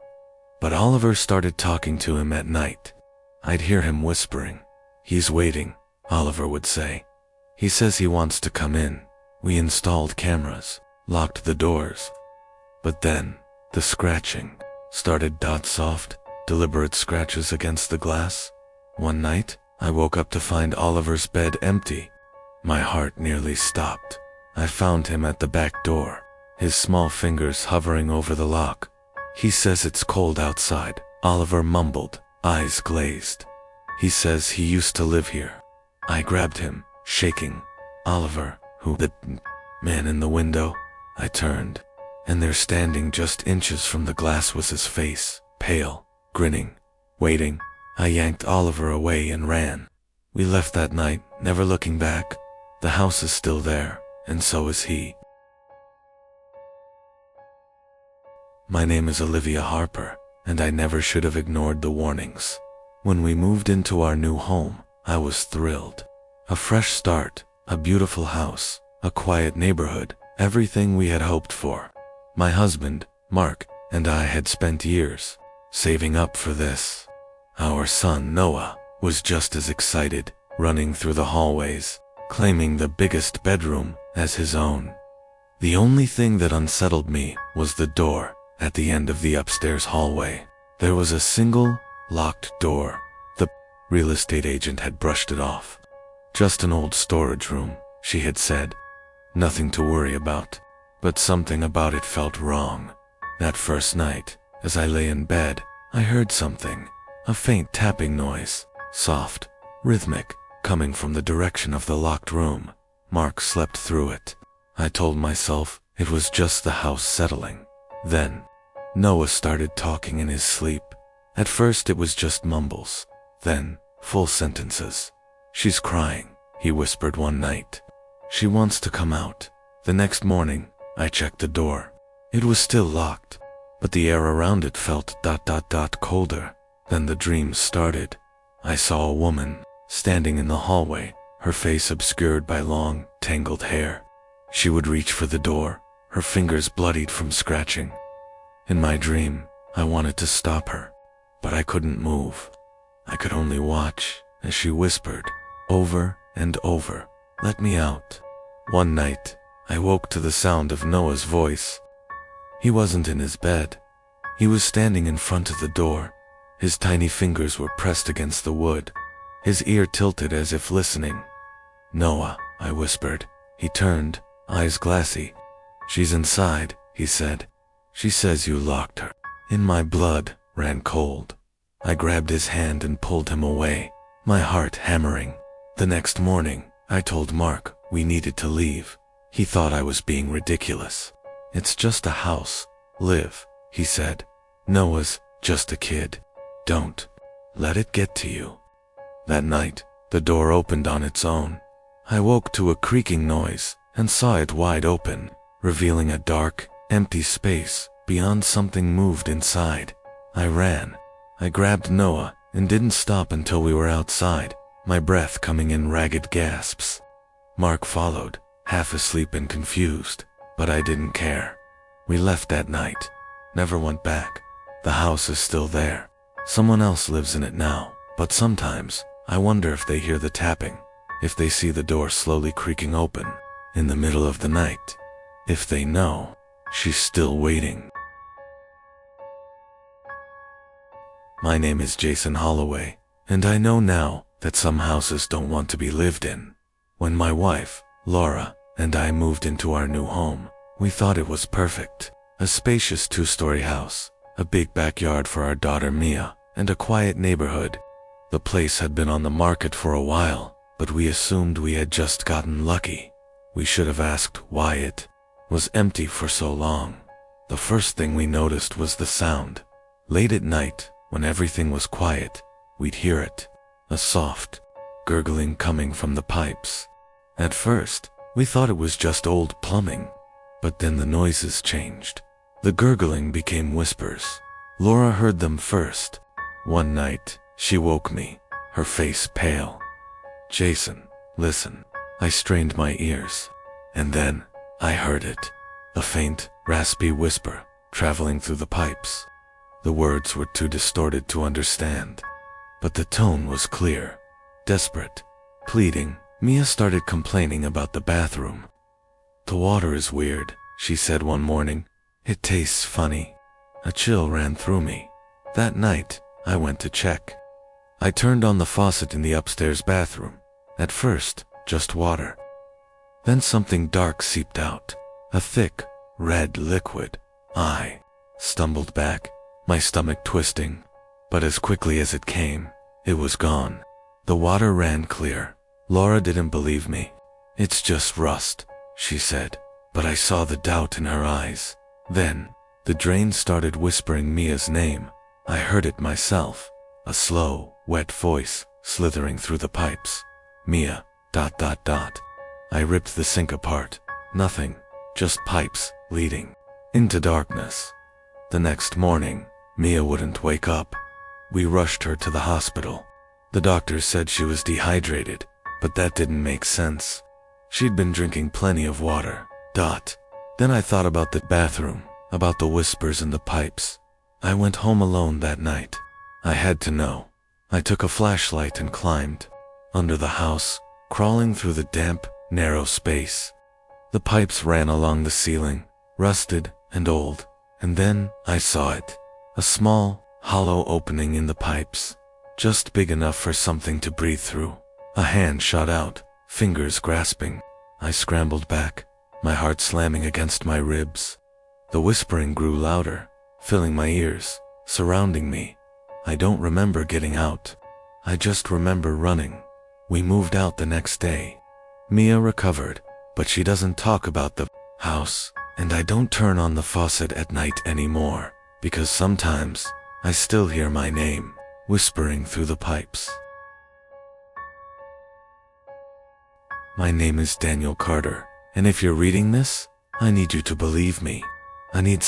But Oliver started talking to him at night. I'd hear him whispering. "He's waiting," Oliver would say. "He says he wants to come in." We installed cameras, locked the doors. But then, the scratching started. Soft, deliberate scratches against the glass. One night, I woke up to find Oliver's bed empty. My heart nearly stopped. I found him at the back door, his small fingers hovering over the lock. "He says it's cold outside," Oliver mumbled, eyes glazed. "He says he used to live here." I grabbed him, shaking. "Oliver, who?" "The man in the window." I turned, and there standing just inches from the glass was his face, pale, grinning, waiting. I yanked Oliver away and ran. We left that night, never looking back. The house is still there, and so is he. My name is Olivia Harper, and I never should have ignored the warnings. When we moved into our new home, I was thrilled. A fresh start, a beautiful house, a quiet neighborhood, everything we had hoped for. My husband, Mark, and I had spent years saving up for this. Our son, Noah, was just as excited, running through the hallways, claiming the biggest bedroom as his own. The only thing that unsettled me was the door at the end of the upstairs hallway. There was a single, locked door. The real estate agent had brushed it off. "Just an old storage room," she had said. Nothing to worry about. But something about it felt wrong. That first night, as I lay in bed, I heard something. A faint tapping noise, soft, rhythmic, coming from the direction of the locked room. Mark slept through it. I told myself it was just the house settling. Then, Noah started talking in his sleep. At first it was just mumbles, then full sentences. "She's crying," he whispered one night. "She wants to come out." The next morning, I checked the door. It was still locked, but the air around it felt ... colder. Then the dreams started. I saw a woman standing in the hallway, her face obscured by long, tangled hair. She would reach for the door, her fingers bloodied from scratching. In my dream, I wanted to stop her, but I couldn't move. I could only watch as she whispered, over and over, "Let me out." One night, I woke to the sound of Noah's voice. He wasn't in his bed. He was standing in front of the door. His tiny fingers were pressed against the wood, his ear tilted as if listening. "Noah," I whispered. He turned, eyes glassy. "She's inside," he said. "She says you locked her." In my blood ran cold. I grabbed his hand and pulled him away, my heart hammering. The next morning, I told Mark we needed to leave. He thought I was being ridiculous. "It's just a house. Live," he said. "Noah's just a kid. Don't let it get to you." That night, the door opened on its own. I woke to a creaking noise and saw it wide open, revealing a dark, empty space beyond something moved inside. I ran. I grabbed Noah and didn't stop until we were outside, my breath coming in ragged gasps. Mark followed, half asleep and confused, but I didn't care. We left that night. Never went back. The house is still there. Someone else lives in it now, but sometimes I wonder if they hear the tapping, if they see the door slowly creaking open in the middle of the night, if they know she's still waiting. My name is Jason Holloway, and I know now that some houses don't want to be lived in. When my wife, Laura, and I moved into our new home, we thought it was perfect. A spacious 2-story house, a big backyard for our daughter Mia, and a quiet neighborhood. The place had been on the market for a while, but we assumed we had just gotten lucky. We should have asked why it was empty for so long. The first thing we noticed was the sound. Late at night, when everything was quiet, we'd hear it, a soft gurgling coming from the pipes. At first, we thought it was just old plumbing, but then the noises changed. The gurgling became whispers. Laura heard them first. One night, she woke me, her face pale. "Jason, listen." I strained my ears, and then I heard it, a faint, raspy whisper traveling through the pipes. The words were too distorted to understand, but the tone was clear, desperate, pleading. Mia started complaining about the bathroom. "The water is weird," she said one morning. "It tastes funny." A chill ran through me. That night, I went to check. I turned on the faucet in the upstairs bathroom. At first, just water. Then something dark seeped out, a thick, red liquid. I stumbled back, my stomach twisting, but as quickly as it came, it was gone. The water ran clear. Laura didn't believe me. "It's just rust," she said, but I saw the doubt in her eyes. Then, the drain started whispering Mia's name. I heard it myself, a slow, wet voice slithering through the pipes. "Mia, ... I ripped the sink apart. Nothing, just pipes leading into darkness. The next morning, Mia wouldn't wake up. We rushed her to the hospital. The doctors said she was dehydrated, but that didn't make sense. She'd been drinking plenty of water. Then I thought about the bathroom, about the whispers in the pipes. I went home alone that night. I had to know. I took a flashlight and climbed under the house, crawling through the damp, narrow space. The pipes ran along the ceiling, rusted and old, and then I saw it. A small, hollow opening in the pipes, just big enough for something to breathe through. A hand shot out, fingers grasping. I scrambled back, my heart slamming against my ribs. The whispering grew louder, filling my ears, surrounding me. I don't remember getting out. I just remember running. We moved out the next day. Mia recovered, but she doesn't talk about the house, and I don't turn on the faucet at night anymore, because sometimes I still hear my name whispering through the pipes. My name is Daniel Carter, and if you're reading this, I need you to believe me. I need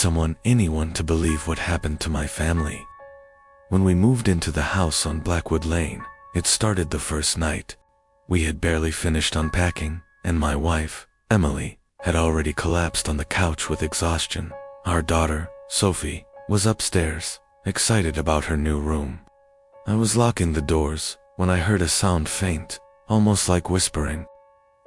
anyone to believe what happened to my family. When we moved into the house on Blackwood Lane, it started the first night. We had barely finished unpacking, and my wife, Emily, had already collapsed on the couch with exhaustion. Our daughter, Sophie, was upstairs, excited about her new room. I was locking the doors when I heard a sound faint, almost like whispering.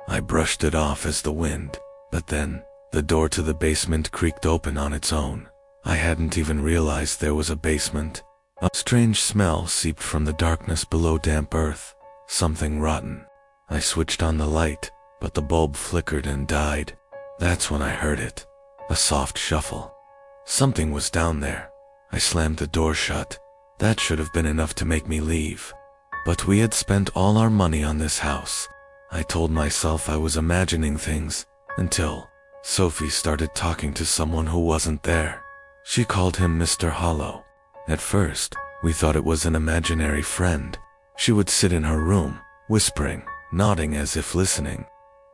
I brushed it off as the wind, but then the door to the basement creaked open on its own. I hadn't even realized there was a basement. A strange smell seeped from the darkness below damp earth, something rotten. I switched on the light, but the bulb flickered and died. That's when I heard it, a soft shuffle. Something was down there. I slammed the door shut. That should have been enough to make me leave. But we had spent all our money on this house. I told myself I was imagining things, until Sophie started talking to someone who wasn't there. She called him Mr. Hollow. At first, we thought it was an imaginary friend. She would sit in her room, whispering, nodding as if listening.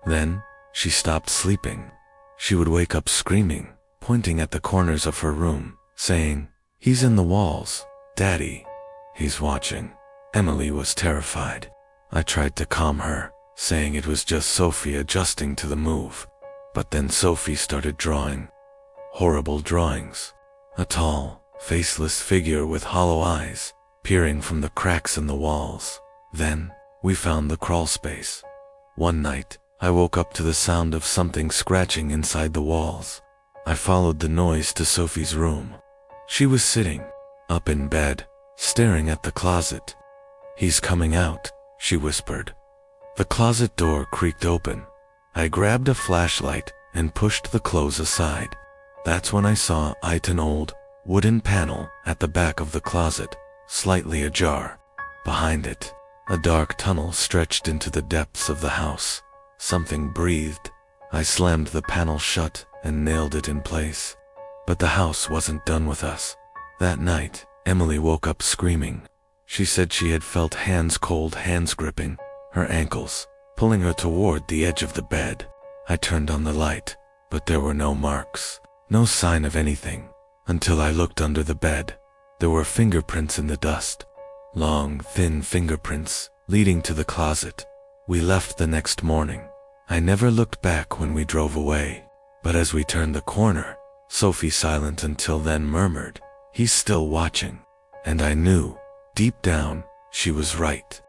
Then, she stopped sleeping. She would wake up screaming, pointing at the corners of her room, saying, "He's in the walls, Daddy. He's watching." Emily was terrified. I tried to calm her, saying it was just Sophie adjusting to the move. But then Sophie started drawing. Horrible drawings. A tall, faceless figure with hollow eyes, peering from the cracks in the walls. Then, we found the crawl space. One night, I woke up to the sound of something scratching inside the walls. I followed the noise to Sophie's room. She was sitting, up in bed, staring at the closet. "He's coming out," she whispered. The closet door creaked open. I grabbed a flashlight and pushed the clothes aside. That's when I saw an old, wooden panel at the back of the closet, slightly ajar. Behind it, a dark tunnel stretched into the depths of the house. Something breathed. I slammed the panel shut and nailed it in place. But the house wasn't done with us. That night, Emily woke up screaming. She said she had felt cold hands gripping her ankles, pulling her toward the edge of the bed. I turned on the light, but there were no marks, no sign of anything, until I looked under the bed. There were fingerprints in the dust. Long, thin fingerprints leading to the closet. We left the next morning. I never looked back when we drove away, but as we turned the corner, Sophie, silent until then, murmured, "He's still watching." And I knew, deep down, she was right.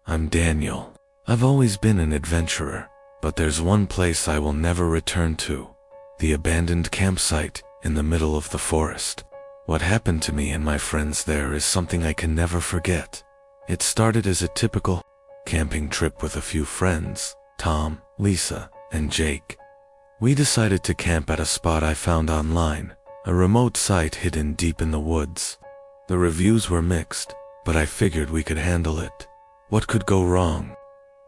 I'm Daniel. I've always been an adventurer, but there's one place I will never return to. The abandoned campsite in the middle of the forest. What happened to me and my friends there is something I can never forget. It started as a typical camping trip with a few friends, Tom, Lisa, and Jake. We decided to camp at a spot I found online, a remote site hidden deep in the woods. The reviews were mixed, but I figured we could handle it. What could go wrong?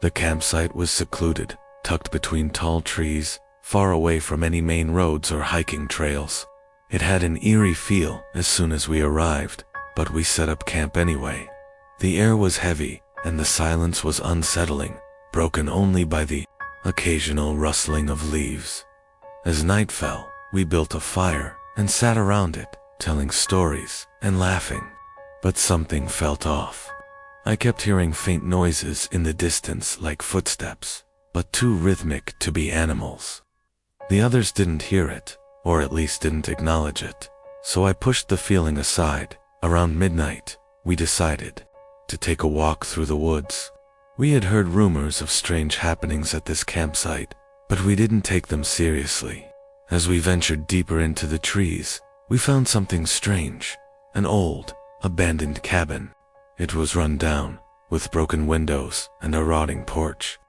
The campsite was secluded, tucked between tall trees, far away from any main roads or hiking trails. It had an eerie feel as soon as we arrived, but we set up camp anyway. The air was heavy, and the silence was unsettling, broken only by the occasional rustling of leaves. As night fell, we built a fire and sat around it, telling stories and laughing. But something felt off. I kept hearing faint noises in the distance like footsteps, but too rhythmic to be animals. The others didn't hear it, or at least didn't acknowledge it, so I pushed the feeling aside. Around midnight, we decided to take a walk through the woods. We had heard rumors of strange happenings at this campsite, but we didn't take them seriously. As we ventured deeper into the trees, we found something strange, an old, abandoned cabin. It was run down, with broken windows and a rotting porch.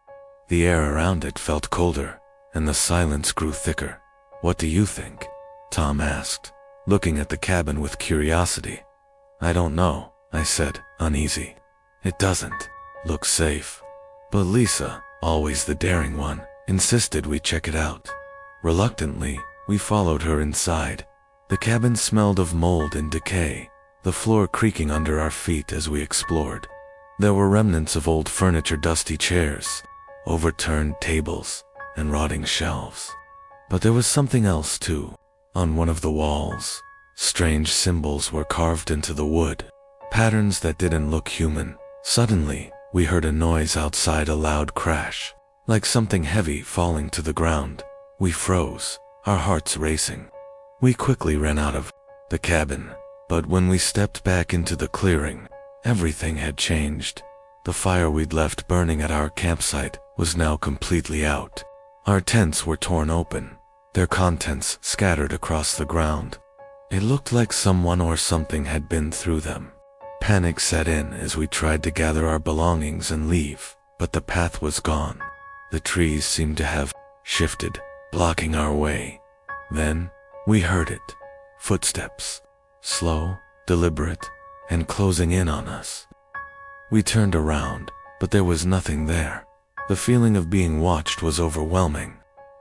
The air around it felt colder, and the silence grew thicker. "What do you think?" Tom asked, looking at the cabin with curiosity. "I don't know," I said, uneasy. "It doesn't look safe." But Lisa, always the daring one, insisted we check it out. Reluctantly, we followed her inside. The cabin smelled of mold and decay, the floor creaking under our feet as we explored. There were remnants of old furniture, dusty chairs, overturned tables, and rotting shelves. But there was something else too. On one of the walls, strange symbols were carved into the wood, patterns that didn't look human. Suddenly, we heard a noise outside, a loud crash, like something heavy falling to the ground. We froze, our hearts racing. We quickly ran out of the cabin, but when we stepped back into the clearing, everything had changed. The fire we'd left burning at our campsite was now completely out. Our tents were torn open, their contents scattered across the ground. It looked like someone or something had been through them. Panic set in as we tried to gather our belongings and leave, but the path was gone. The trees seemed to have shifted, blocking our way. Then, we heard it. Footsteps. Slow, deliberate, and closing in on us. We turned around, but there was nothing there. The feeling of being watched was overwhelming.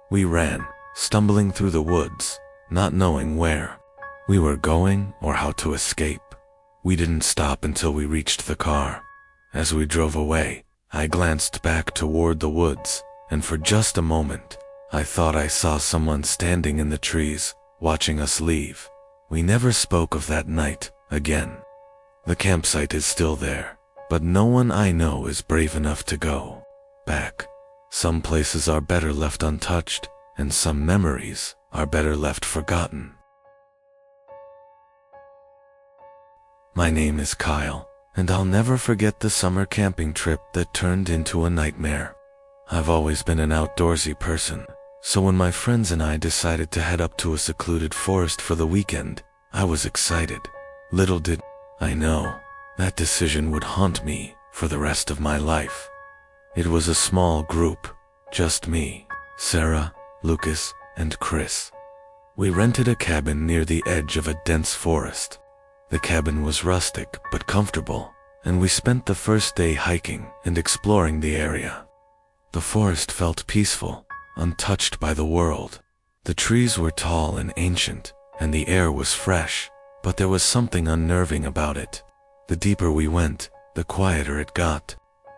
We ran, stumbling through the woods, not knowing where we were going or how to escape. We didn't stop until we reached the car. As we drove away, I glanced back toward the woods, and for just a moment, I thought I saw someone standing in the trees, watching us leave. We never spoke of that night again. The campsite is still there, but no one I know is brave enough to go back. Some places are better left untouched, and some memories are better left forgotten. My name is Kyle, and I'll never forget the summer camping trip that turned into a nightmare. I've always been an outdoorsy person, so when my friends and I decided to head up to a secluded forest for the weekend, I was excited. Little did I know that decision would haunt me for the rest of my life. It was a small group, just me, Sarah, Lucas, and Chris. We rented a cabin near the edge of a dense forest. The cabin was rustic but comfortable, and we spent the first day hiking and exploring the area. The forest felt peaceful, untouched by the world. The trees were tall and ancient, and the air was fresh, but there was something unnerving about it. The deeper we went, the quieter it got.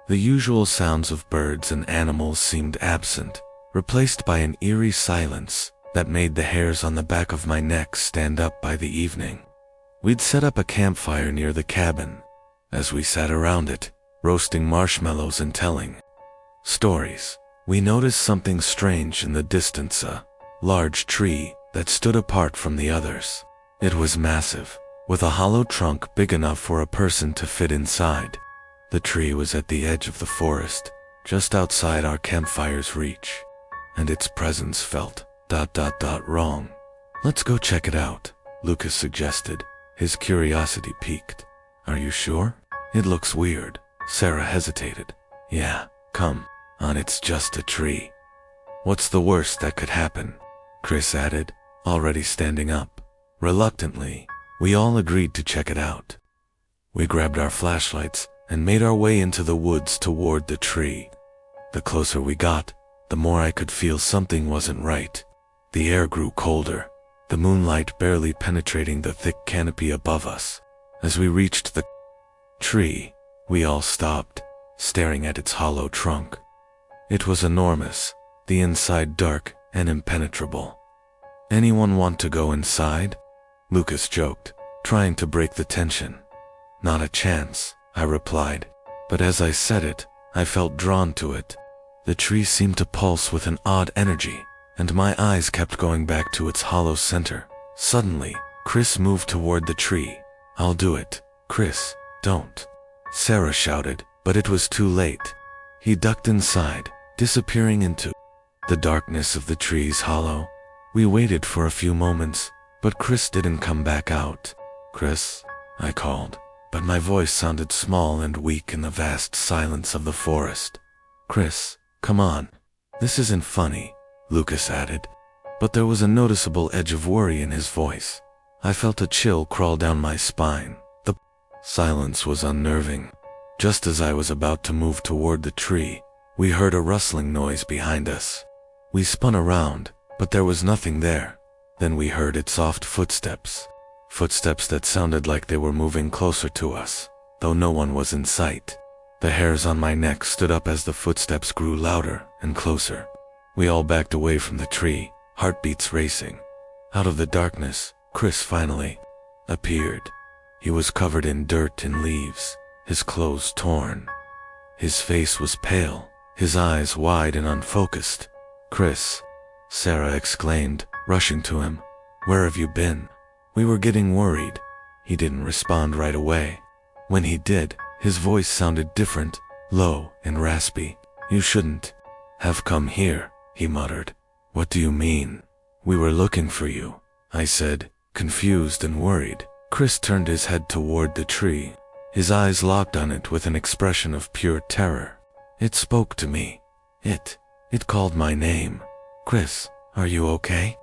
The usual sounds of birds and animals seemed absent, replaced by an eerie silence that made the hairs on the back of my neck stand up by the evening. We'd set up a campfire near the cabin. As we sat around it, roasting marshmallows and telling stories, we noticed something strange in the distance, a large tree that stood apart from the others. It was massive, with a hollow trunk big enough for a person to fit inside. The tree was at the edge of the forest, just outside our campfire's reach, and its presence felt ... wrong. "Let's go check it out," Lucas suggested, his curiosity piqued. "Are you sure? It looks weird." Sarah hesitated. "Yeah, come on, it's just a tree. What's the worst that could happen?" Chris added, already standing up. Reluctantly, we all agreed to check it out. We grabbed our flashlights and made our way into the woods toward the tree. The closer we got, the more I could feel something wasn't right. The air grew colder, the moonlight barely penetrating the thick canopy above us. As we reached the tree, we all stopped, staring at its hollow trunk. It was enormous, the inside dark and impenetrable. "Anyone want to go inside?" Lucas joked, trying to break the tension. "Not a chance," I replied, but as I said it, I felt drawn to it. The tree seemed to pulse with an odd energy, and my eyes kept going back to its hollow center. Suddenly, Chris moved toward the tree. "I'll do it." "Chris, don't," Sarah shouted, but it was too late. He ducked inside, disappearing into the darkness of the tree's hollow. We waited for a few moments, but Chris didn't come back out. "Chris," I called, but my voice sounded small and weak in the vast silence of the forest. "Chris, come on. This isn't funny," Lucas added, but there was a noticeable edge of worry in his voice. I felt a chill crawl down my spine. The silence was unnerving. Just as I was about to move toward the tree, we heard a rustling noise behind us. We spun around, but there was nothing there. Then we heard its soft footsteps. Footsteps that sounded like they were moving closer to us, though no one was in sight. The hairs on my neck stood up as the footsteps grew louder and closer. We all backed away from the tree, heartbeats racing. Out of the darkness, Chris finally appeared. He was covered in dirt and leaves, his clothes torn. His face was pale, his eyes wide and unfocused. "Chris," Sarah exclaimed, rushing to him. "Where have you been?" We were getting worried. He didn't respond right away. When he did, his voice sounded different, low and raspy. "You shouldn't have come here," he muttered. "What do you mean?" "We were looking for you," I said, confused and worried. Chris turned his head toward the tree. His eyes locked on it with an expression of pure terror. "It spoke to me. It called my name." "Chris, are you okay?"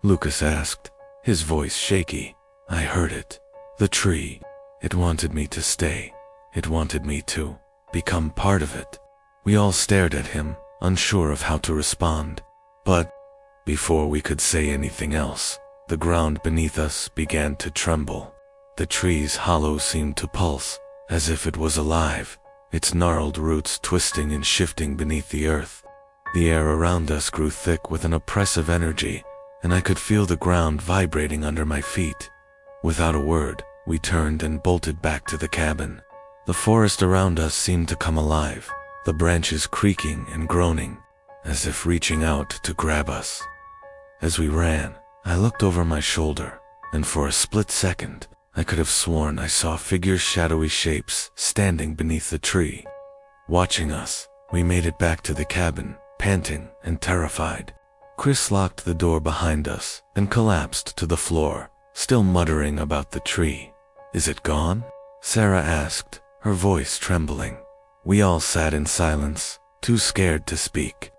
Lucas asked, his voice shaky. "I heard it. The tree. It wanted me to stay. It wanted me to become part of it. We all stared at him, unsure of how to respond. But before we could say anything else, the ground beneath us began to tremble. The tree's hollow seemed to pulse, as if it was alive, its gnarled roots twisting and shifting beneath the earth. The air around us grew thick with an oppressive energy, and I could feel the ground vibrating under my feet. Without a word, we turned and bolted back to the cabin. The forest around us seemed to come alive, the branches creaking and groaning, as if reaching out to grab us. As we ran, I looked over my shoulder, and for a split second, I could have sworn I saw figures, shadowy shapes, standing beneath the tree. Watching us, we made it back to the cabin, panting and terrified. Chris locked the door behind us and collapsed to the floor, still muttering about the tree. "Is it gone?" Sarah asked, her voice trembling. We all sat in silence, too scared to speak.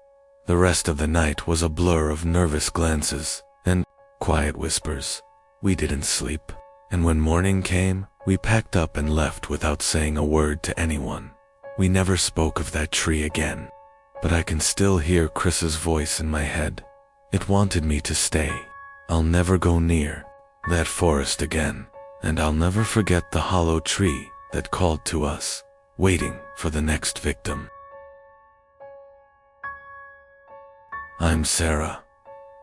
The rest of the night was a blur of nervous glances and quiet whispers. We didn't sleep, and when morning came, we packed up and left without saying a word to anyone. We never spoke of that tree again, but I can still hear Chris's voice in my head. It wanted me to stay. I'll never go near that forest again, and I'll never forget the hollow tree that called to us, waiting for the next victim. I'm Sarah.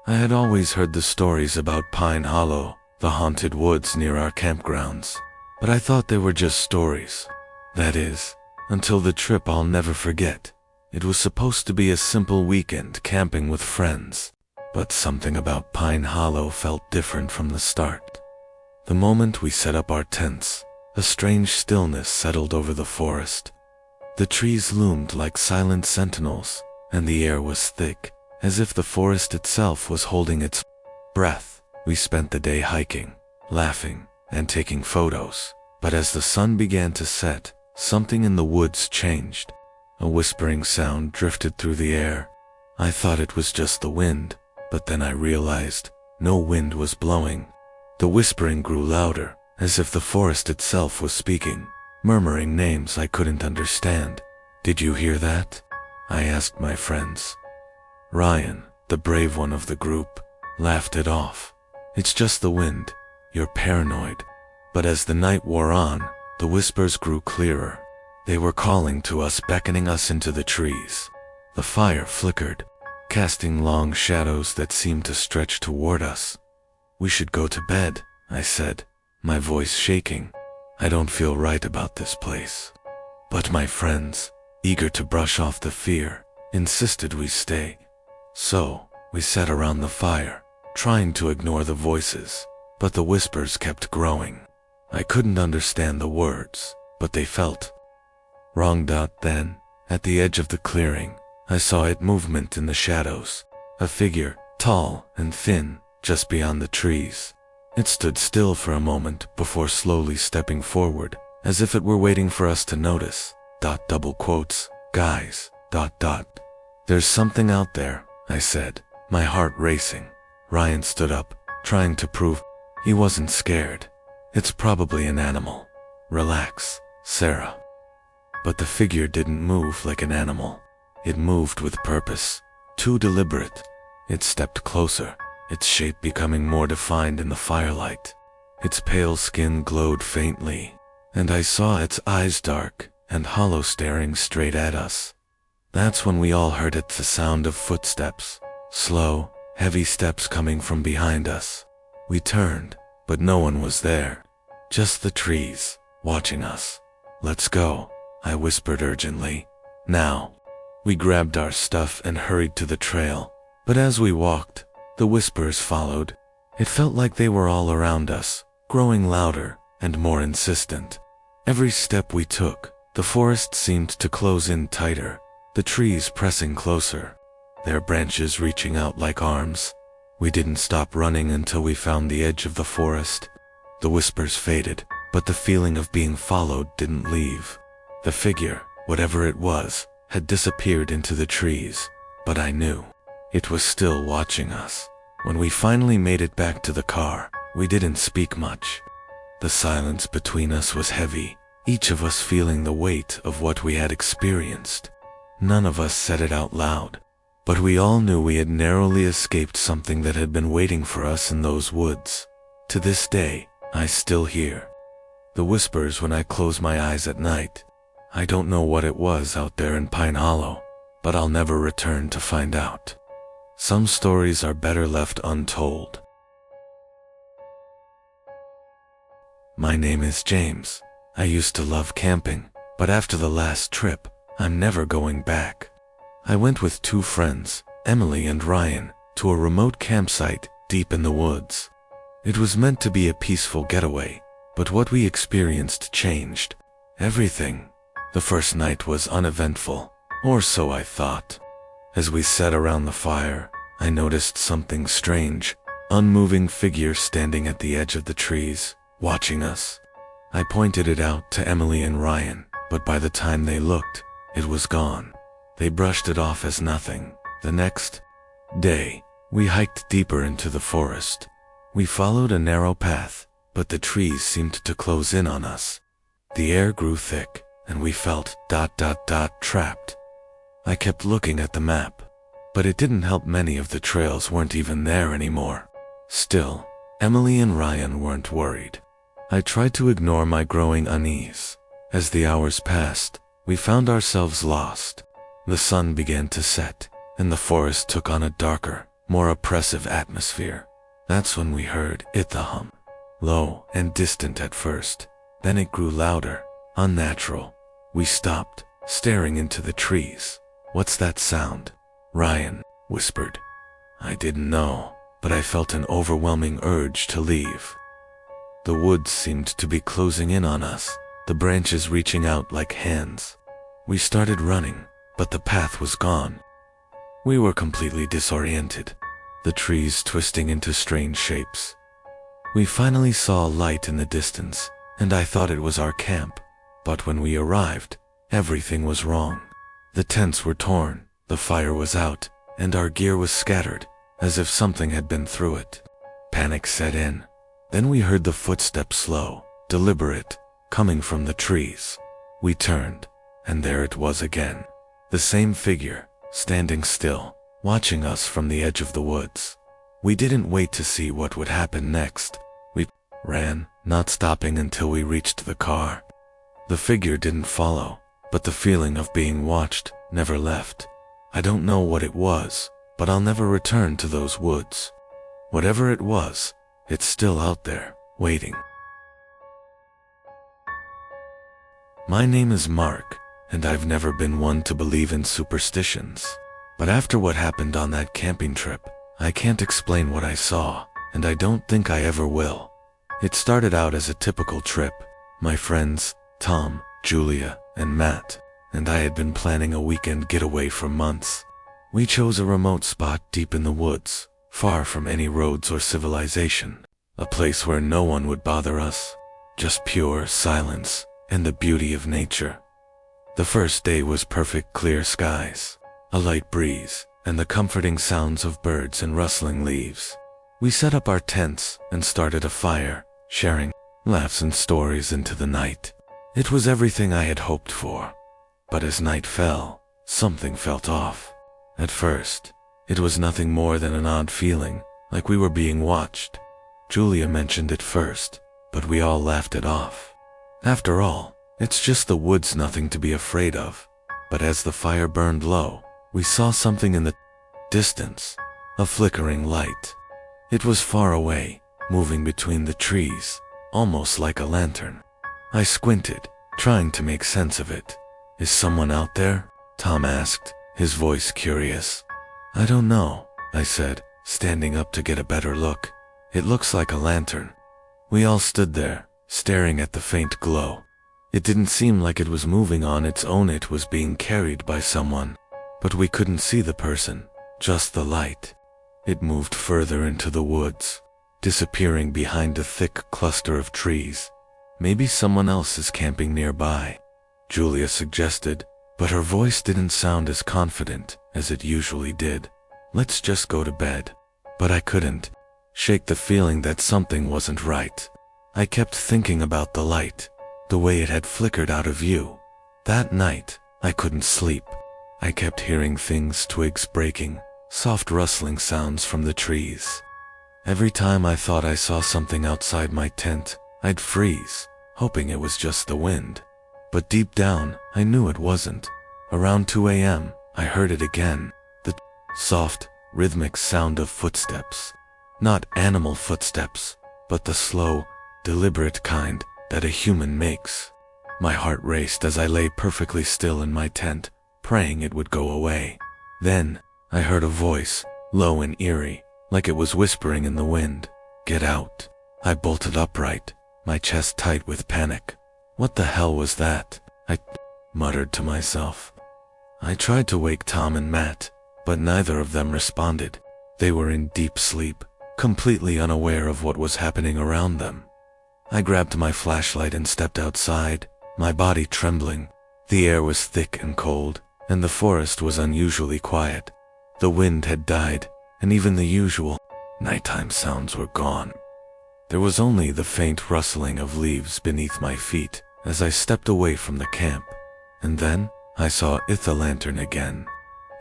I had always heard the stories about Pine Hollow, the haunted woods near our campgrounds, but I thought they were just stories. That is, until the trip I'll never forget. It was supposed to be a simple weekend camping with friends, but something about Pine Hollow felt different from the start. The moment we set up our tents, a strange stillness settled over the forest. The trees loomed like silent sentinels, and the air was thick, as if the forest itself was holding its breath. We spent the day hiking, laughing, and taking photos, but as the sun began to set, something in the woods changed. A whispering sound drifted through the air. I thought it was just the wind, but then I realized no wind was blowing. The whispering grew louder, as if the forest itself was speaking, murmuring names I couldn't understand. "Did you hear that?" I asked my friends. Ryan, the brave one of the group, laughed it off. "It's just the wind. You're paranoid." But as the night wore on, the whispers grew clearer. They were calling to us, beckoning us into the trees. The fire flickered, casting long shadows that seemed to stretch toward us. "We should go to bed," I said, my voice shaking. "I don't feel right about this place." But my friends, eager to brush off the fear, insisted we stay. So, we sat around the fire, trying to ignore the voices, but the whispers kept growing. I couldn't understand the words, but they felt wrong. Then, at the edge of the clearing, I saw it movement in the shadows, a figure, tall and thin, just beyond the trees. It stood still for a moment before slowly stepping forward, as if it were waiting for us to notice. Double quotes, "Guys, There's something out there," I said, my heart racing. Ryan stood up, trying to prove he wasn't scared. "It's probably an animal. Relax, Sarah." But the figure didn't move like an animal. It moved with purpose, too deliberate. It stepped closer, its shape becoming more defined in the firelight. Its pale skin glowed faintly, and I saw its eyes dark and hollow, staring straight at us. That's when we all heard the sound of footsteps, slow, heavy steps coming from behind us. We turned, but no one was there, just the trees, watching us. "Let's go," I whispered urgently. "Now." We grabbed our stuff and hurried to the trail, but as we walked, the whispers followed. It felt like they were all around us, growing louder and more insistent. Every step we took, the forest seemed to close in tighter, the trees pressing closer, their branches reaching out like arms. We didn't stop running until we found the edge of the forest. The whispers faded, but the feeling of being followed didn't leave. The figure, whatever it was, had disappeared into the trees, but I knew it was still watching us. When we finally made it back to the car, we didn't speak much. The silence between us was heavy, each of us feeling the weight of what we had experienced. None of us said it out loud, but we all knew we had narrowly escaped something that had been waiting for us in those woods. To this day, I still hear the whispers when I close my eyes at night. I don't know what it was out there in Pine Hollow, but I'll never return to find out. Some stories are better left untold. My name is James. I used to love camping, but after the last trip, I'm never going back. I went with 2 friends, Emily and Ryan, to a remote campsite deep in the woods. It was meant to be a peaceful getaway, but what we experienced changed everything. The first night was uneventful, or so I thought. As we sat around the fire, I noticed something strange, unmoving figure standing at the edge of the trees, watching us. I pointed it out to Emily and Ryan, but by the time they looked, it was gone. They brushed it off as nothing. The next day, we hiked deeper into the forest. We followed a narrow path, but the trees seemed to close in on us. The air grew thick, and we felt ... trapped. I kept looking at the map, but it didn't help. Many of the trails weren't even there anymore. Still, Emily and Ryan weren't worried. I tried to ignore my growing unease. As the hours passed, we found ourselves lost. The sun began to set, and the forest took on a darker, more oppressive atmosphere. That's when we heard the hum. Low and distant at first, then it grew louder, unnatural. We stopped, staring into the trees. "What's that sound?" Ryan whispered. I didn't know, but I felt an overwhelming urge to leave. The woods seemed to be closing in on us, the branches reaching out like hands. We started running, but the path was gone. We were completely disoriented, the trees twisting into strange shapes. We finally saw a light in the distance, and I thought it was our camp. But when we arrived, everything was wrong. The tents were torn, the fire was out, and our gear was scattered, as if something had been through it. Panic set in. Then we heard the footsteps, slow, deliberate, coming from the trees. We turned, and there it was again. The same figure, standing still, watching us from the edge of the woods. We didn't wait to see what would happen next. We ran, not stopping until we reached the car. The figure didn't follow, but the feeling of being watched never left. I don't know what it was, but I'll never return to those woods. Whatever it was, it's still out there, waiting. My name is Mark, and I've never been one to believe in superstitions. But after what happened on that camping trip, I can't explain what I saw, and I don't think I ever will. It started out as a typical trip. My friends, Tom, Julia, and Matt, and I had been planning a weekend getaway for months. We chose a remote spot deep in the woods, far from any roads or civilization, a place where no one would bother us, just pure silence and the beauty of nature. The first day was perfect, clear skies, a light breeze, and the comforting sounds of birds and rustling leaves. We set up our tents and started a fire, sharing laughs and stories into the night. It was everything I had hoped for. But as night fell, something felt off. At first, it was nothing more than an odd feeling, like we were being watched. Julia mentioned it first, but we all laughed it off. After all, it's just the woods, nothing to be afraid of. But as the fire burned low, we saw something in the distance, a flickering light. It was far away, moving between the trees, almost like a lantern. I squinted, trying to make sense of it. "Is someone out there?" Tom asked, his voice curious. "I don't know," I said, standing up to get a better look. "It looks like a lantern." We all stood there, staring at the faint glow. It didn't seem like it was moving on its own, it was being carried by someone. But we couldn't see the person, just the light. It moved further into the woods, disappearing behind a thick cluster of trees. "Maybe someone else is camping nearby," Julia suggested, but her voice didn't sound as confident as it usually did. "Let's just go to bed." But I couldn't shake the feeling that something wasn't right. I kept thinking about the light, the way it had flickered out of view. That night, I couldn't sleep. I kept hearing things, twigs breaking, soft rustling sounds from the trees. Every time I thought I saw something outside my tent, I'd freeze, hoping it was just the wind. But deep down, I knew it wasn't. Around 2 a.m., I heard it again, the soft, rhythmic sound of footsteps. Not animal footsteps, but the slow, deliberate kind that a human makes. My heart raced as I lay perfectly still in my tent, praying it would go away. Then, I heard a voice, low and eerie, like it was whispering in the wind. "Get out." I bolted upright, my chest tight with panic. What the hell was that? I muttered to myself. I tried to wake Tom and Matt, but neither of them responded. They were in deep sleep, completely unaware of what was happening around them. I grabbed my flashlight and stepped outside, my body trembling. The air was thick and cold, and the forest was unusually quiet. The wind had died, and even the usual nighttime sounds were gone. There was only the faint rustling of leaves beneath my feet as I stepped away from the camp. And then, I saw the lantern again.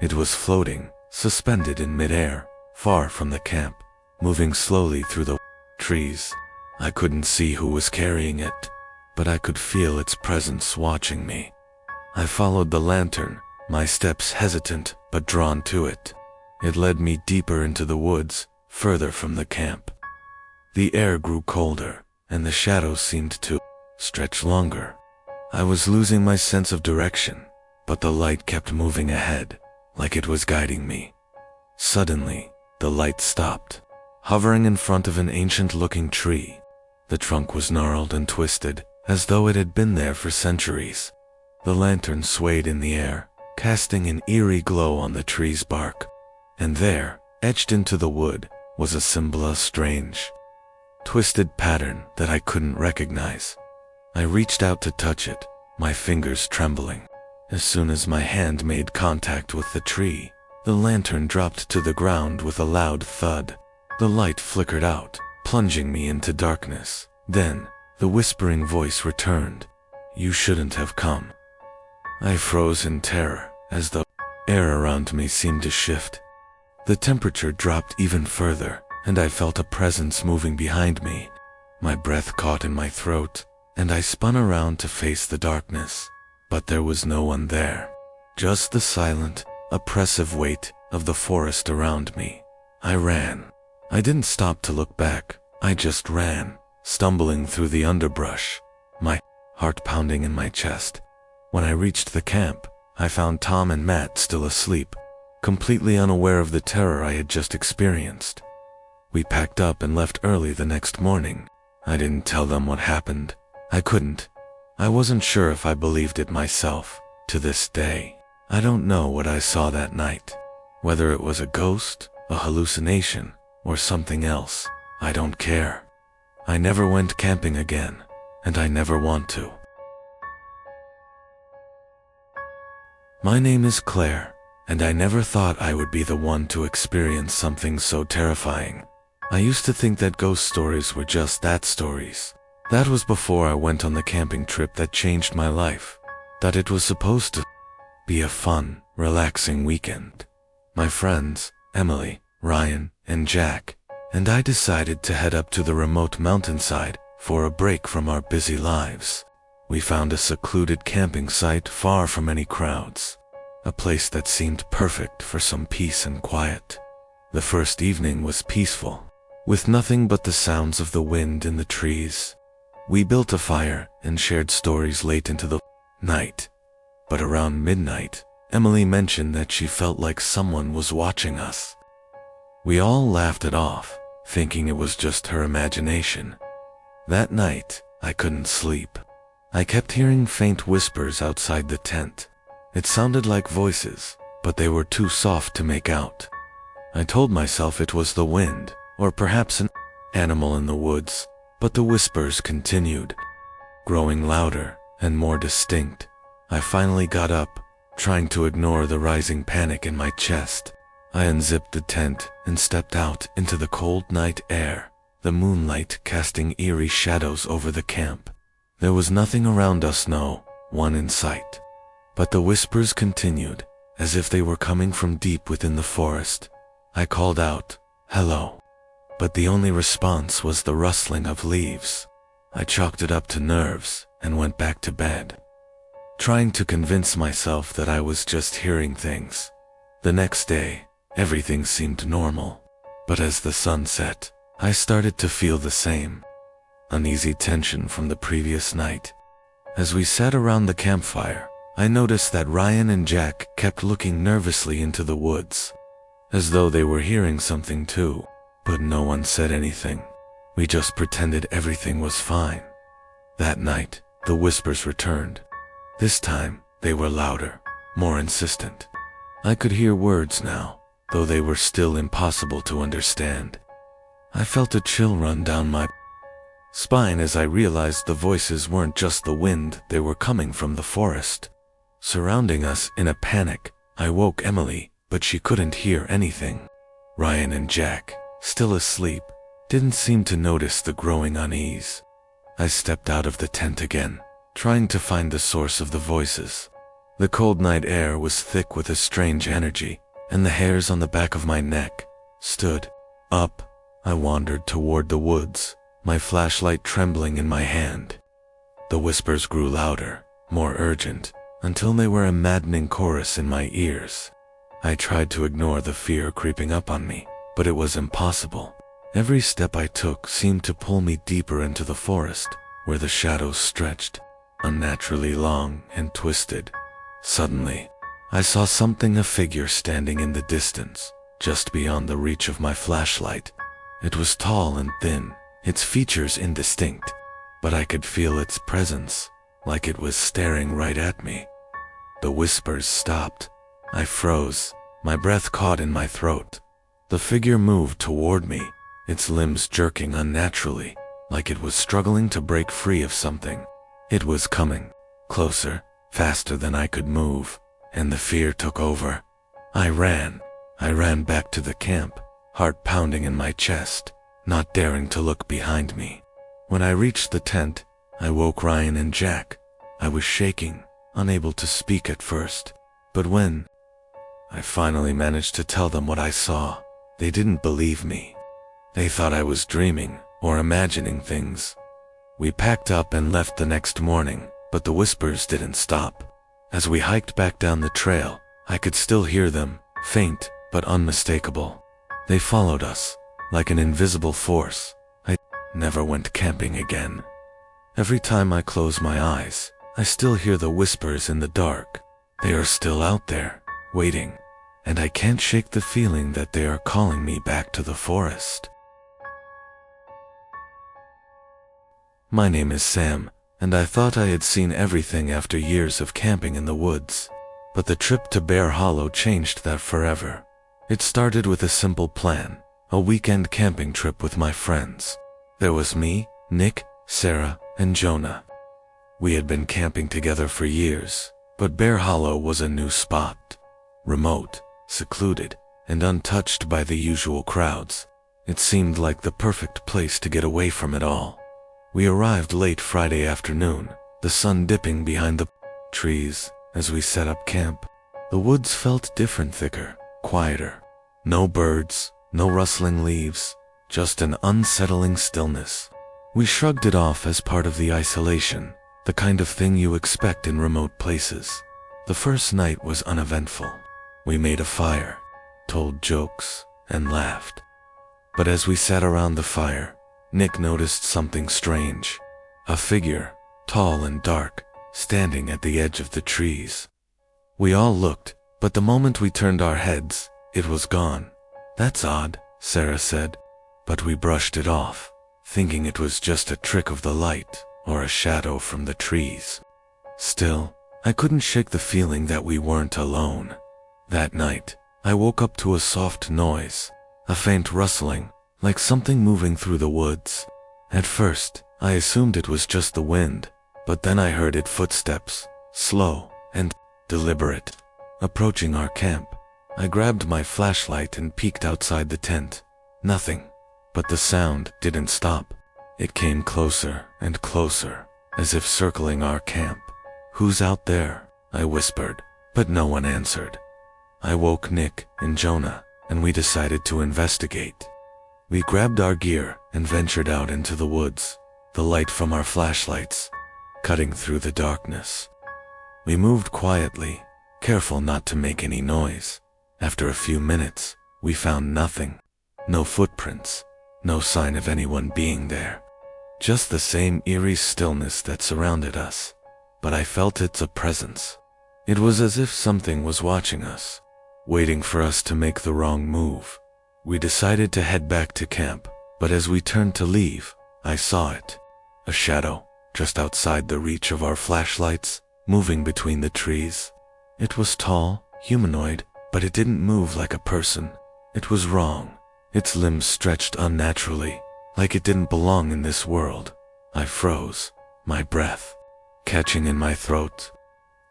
It was floating, suspended in midair, far from the camp, moving slowly through the trees. I couldn't see who was carrying it, but I could feel its presence watching me. I followed the lantern, my steps hesitant but drawn to it. It led me deeper into the woods, further from the camp. The air grew colder, and the shadows seemed to stretch longer. I was losing my sense of direction, but the light kept moving ahead, like it was guiding me. Suddenly, the light stopped, hovering in front of an ancient-looking tree. The trunk was gnarled and twisted, as though it had been there for centuries. The lantern swayed in the air, casting an eerie glow on the tree's bark. And there, etched into the wood, was a symbol, a strange, twisted pattern that I couldn't recognize. I reached out to touch it, my fingers trembling. As soon as my hand made contact with the tree, the lantern dropped to the ground with a loud thud. The light flickered out, plunging me into darkness. Then, the whispering voice returned. "You shouldn't have come." I froze in terror as the air around me seemed to shift. The temperature dropped even further, and I felt a presence moving behind me. My breath caught in my throat, and I spun around to face the darkness. But there was no one there, just the silent, oppressive weight of the forest around me. I ran. I didn't stop to look back, I just ran, stumbling through the underbrush, my heart pounding in my chest. When I reached the camp, I found Tom and Matt still asleep, completely unaware of the terror I had just experienced. We packed up and left early the next morning. I didn't tell them what happened. I couldn't. I wasn't sure if I believed it myself. To this day, I don't know what I saw that night. Whether it was a ghost, a hallucination, or something else, I don't care. I never went camping again, and I never want to. My name is Claire, and I never thought I would be the one to experience something so terrifying. I used to think that ghost stories were just that, stories. That was before I went on the camping trip that changed my life. That it was supposed to be a fun, relaxing weekend. My friends, Emily, Ryan, and Jack, and I decided to head up to the remote mountainside for a break from our busy lives. We found a secluded camping site far from any crowds, a place that seemed perfect for some peace and quiet. The first evening was peaceful, with nothing but the sounds of the wind in the trees. We built a fire and shared stories late into the night. But around midnight, Emily mentioned that she felt like someone was watching us. We all laughed it off, thinking it was just her imagination. That night, I couldn't sleep. I kept hearing faint whispers outside the tent. It sounded like voices, but they were too soft to make out. I told myself it was the wind, or perhaps an animal in the woods, but the whispers continued, growing louder and more distinct. I finally got up, trying to ignore the rising panic in my chest. I unzipped the tent and stepped out into the cold night air. the moonlight casting eerie shadows over the camp. There was nothing around us, no one in sight. But the whispers continued, as if they were coming from deep within the forest. I called out, "Hello," but the only response was the rustling of leaves. I chalked it up to nerves and went back to bed, trying to convince myself that I was just hearing things. The next day, everything seemed normal, but as the sun set, I started to feel the same uneasy tension from the previous night. As we sat around the campfire, I noticed that Ryan and Jack kept looking nervously into the woods, as though they were hearing something too, but no one said anything. We just pretended everything was fine. That night, the whispers returned. This time, they were louder, more insistent. I could hear words now, though they were still impossible to understand. I felt a chill run down my spine as I realized the voices weren't just the wind, they were coming from the forest, surrounding us. In a panic, I woke Emily, but she couldn't hear anything. Ryan and Jack, still asleep, didn't seem to notice the growing unease. I stepped out of the tent again, trying to find the source of the voices. The cold night air was thick with a strange energy, and the hairs on the back of my neck stood up. I wandered toward the woods, my flashlight trembling in my hand. The whispers grew louder, more urgent, until they were a maddening chorus in my ears. I tried to ignore the fear creeping up on me, but it was impossible. Every step I took seemed to pull me deeper into the forest, where the shadows stretched, unnaturally long and twisted. Suddenly, I saw something, a figure standing in the distance, just beyond the reach of my flashlight. It was tall and thin, its features indistinct, but I could feel its presence, like it was staring right at me. The whispers stopped. I froze, my breath caught in my throat. The figure moved toward me, its limbs jerking unnaturally, like it was struggling to break free of something. It was coming, closer, faster than I could move, and the fear took over. I ran back to the camp, heart pounding in my chest, not daring to look behind me. When I reached the tent, I woke Ryan and Jack. I was shaking, unable to speak at first, but when I finally managed to tell them what I saw, they didn't believe me. They thought I was dreaming or imagining things. We packed up and left the next morning, but the whispers didn't stop. As we hiked back down the trail, I could still hear them, faint but unmistakable. They followed us, like an invisible force. I never went camping again. Every time I close my eyes, I still hear the whispers in the dark. They are still out there, waiting, and I can't shake the feeling that they are calling me back to the forest. My name is Sam, and I thought I had seen everything after years of camping in the woods. But the trip to Bear Hollow changed that forever. It started with a simple plan, a weekend camping trip with my friends. There was me, Nick, Sarah, and Jonah. We had been camping together for years, but Bear Hollow was a new spot. Remote, secluded, and untouched by the usual crowds. It seemed like the perfect place to get away from it all. We arrived late Friday afternoon, the sun dipping behind the trees as we set up camp. The woods felt different, thicker, quieter. No birds, no rustling leaves, just an unsettling stillness. We shrugged it off as part of the isolation, the kind of thing you expect in remote places. The first night was uneventful. We made a fire, told jokes, and laughed. But as we sat around the fire, Nick noticed something strange. A figure, tall and dark, standing at the edge of the trees. We all looked, but the moment we turned our heads, it was gone. "That's odd," Sarah said, but we brushed it off, thinking it was just a trick of the light or a shadow from the trees. Still, I couldn't shake the feeling that we weren't alone. That night, I woke up to a soft noise, a faint rustling, like something moving through the woods. At first, I assumed it was just the wind, but then I heard its footsteps, slow and deliberate, approaching our camp. I grabbed my flashlight and peeked outside the tent. Nothing, but the sound didn't stop. It came closer and closer, as if circling our camp. "Who's out there?" I whispered, but no one answered. I woke Nick and Jonah, and we decided to investigate. We grabbed our gear and ventured out into the woods, the light from our flashlights cutting through the darkness. We moved quietly, careful not to make any noise. After a few minutes, we found nothing. No footprints, no sign of anyone being there. Just the same eerie stillness that surrounded us. But I felt its presence. It was as if something was watching us, waiting for us to make the wrong move. We decided to head back to camp, but as we turned to leave, I saw it. A shadow, just outside the reach of our flashlights, moving between the trees. It was tall, humanoid, but it didn't move like a person. It was wrong. Its limbs stretched unnaturally, like it didn't belong in this world. I froze, my breath catching in my throat.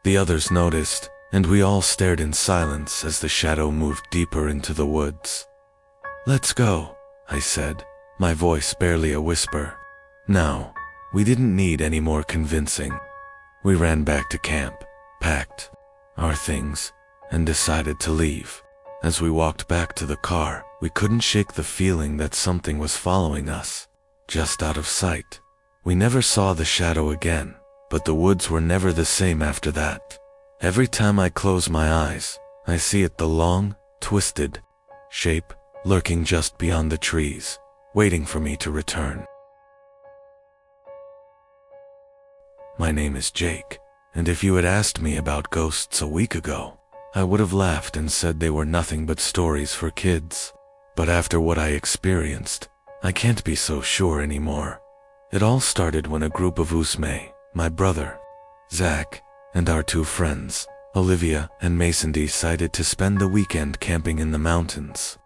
The others noticed, and we all stared in silence as the shadow moved deeper into the woods. "Let's go," I said, my voice barely a whisper. Now, we didn't need any more convincing. We ran back to camp, packed our things, and decided to leave. As we walked back to the car, we couldn't shake the feeling that something was following us, just out of sight. We never saw the shadow again, but the woods were never the same after that. Every time I close my eyes, I see it, the long, twisted shape, lurking just beyond the trees, waiting for me to return. My name is Jake, and if you had asked me about ghosts a week ago, I would have laughed and said they were nothing but stories for kids. But after what I experienced, I can't be so sure anymore. It all started when a group of Usme, my brother, Zach, and our two friends, Olivia and Mason, decided to spend the weekend camping in the mountains.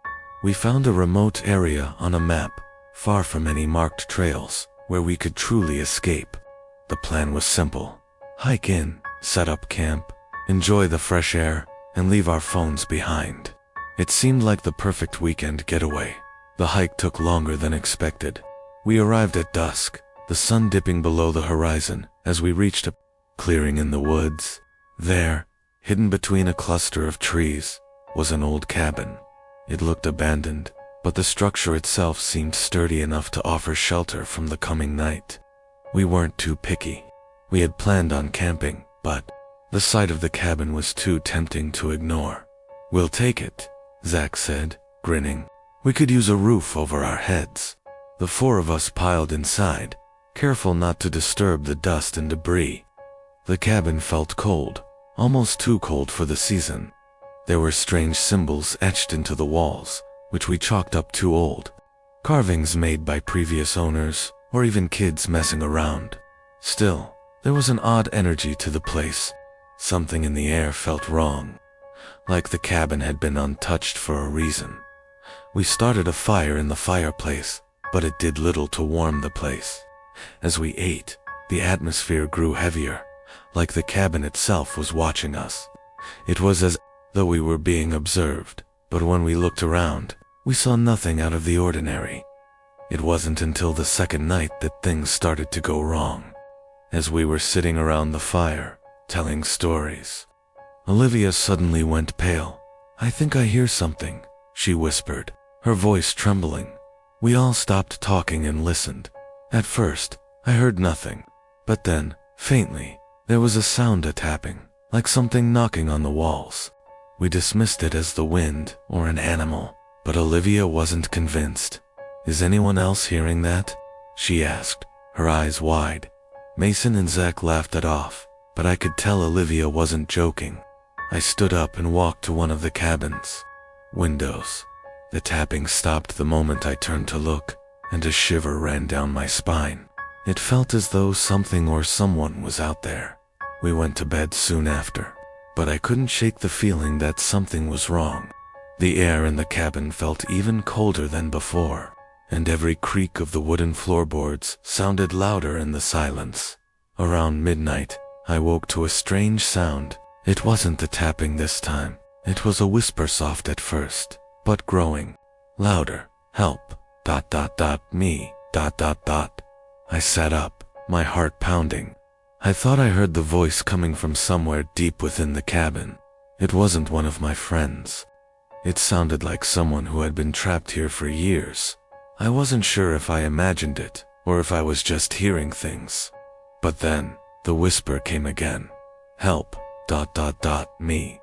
We found a remote area on a map, far from any marked trails, where we could truly escape. The plan was simple: hike in, set up camp, enjoy the fresh air, and leave our phones behind. It seemed like the perfect weekend getaway. The hike took longer than expected. We arrived at dusk, the sun dipping below the horizon as we reached a clearing in the woods. There, hidden between a cluster of trees, was an old cabin. It looked abandoned, but the structure itself seemed sturdy enough to offer shelter from the coming night. We weren't too picky. We had planned on camping, but the sight of the cabin was too tempting to ignore. "We'll take it," Zach said, grinning. "We could use a roof over our heads." The four of us piled inside, careful not to disturb the dust and debris. The cabin felt cold, almost too cold for the season. There were strange symbols etched into the walls, which we chalked up too old. Carvings made by previous owners, or even kids messing around. Still, there was an odd energy to the place. Something in the air felt wrong, like the cabin had been untouched for a reason. We started a fire in the fireplace, but it did little to warm the place. As we ate, the atmosphere grew heavier, like the cabin itself was watching us. It was as though we were being observed, but when we looked around, we saw nothing out of the ordinary. It wasn't until the second night that things started to go wrong. As we were sitting around the fire, telling stories, Olivia suddenly went pale. "I think I hear something," she whispered, her voice trembling. We all stopped talking and listened. At first, I heard nothing, but then, faintly, there was a sound, a tapping, like something knocking on the walls. We dismissed it as the wind or an animal, but Olivia wasn't convinced. "Is anyone else hearing that?" she asked, her eyes wide. Mason and Zach laughed it off, but I could tell Olivia wasn't joking. I stood up and walked to one of the cabin's windows. The tapping stopped the moment I turned to look, and a shiver ran down my spine. It felt as though something or someone was out there. We went to bed soon after, but I couldn't shake the feeling that something was wrong. The air in the cabin felt even colder than before, and every creak of the wooden floorboards sounded louder in the silence. Around midnight, I woke to a strange sound. It wasn't the tapping this time. It was a whisper, soft at first, but growing louder. "Help, Me. I sat up, my heart pounding. I thought I heard the voice coming from somewhere deep within the cabin. It wasn't one of my friends. It sounded like someone who had been trapped here for years. I wasn't sure if I imagined it, or if I was just hearing things. But then, the whisper came again. Help, me,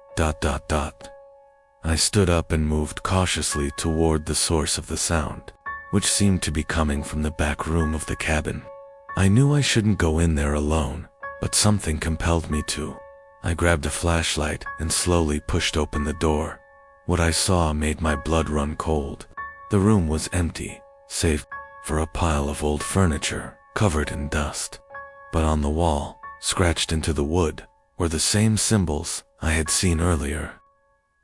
I stood up and moved cautiously toward the source of the sound, which seemed to be coming from the back room of the cabin. I knew I shouldn't go in there alone, but something compelled me to. I grabbed a flashlight and slowly pushed open the door. What I saw made my blood run cold. The room was empty, save for a pile of old furniture covered in dust. But on the wall, scratched into the wood, were the same symbols I had seen earlier.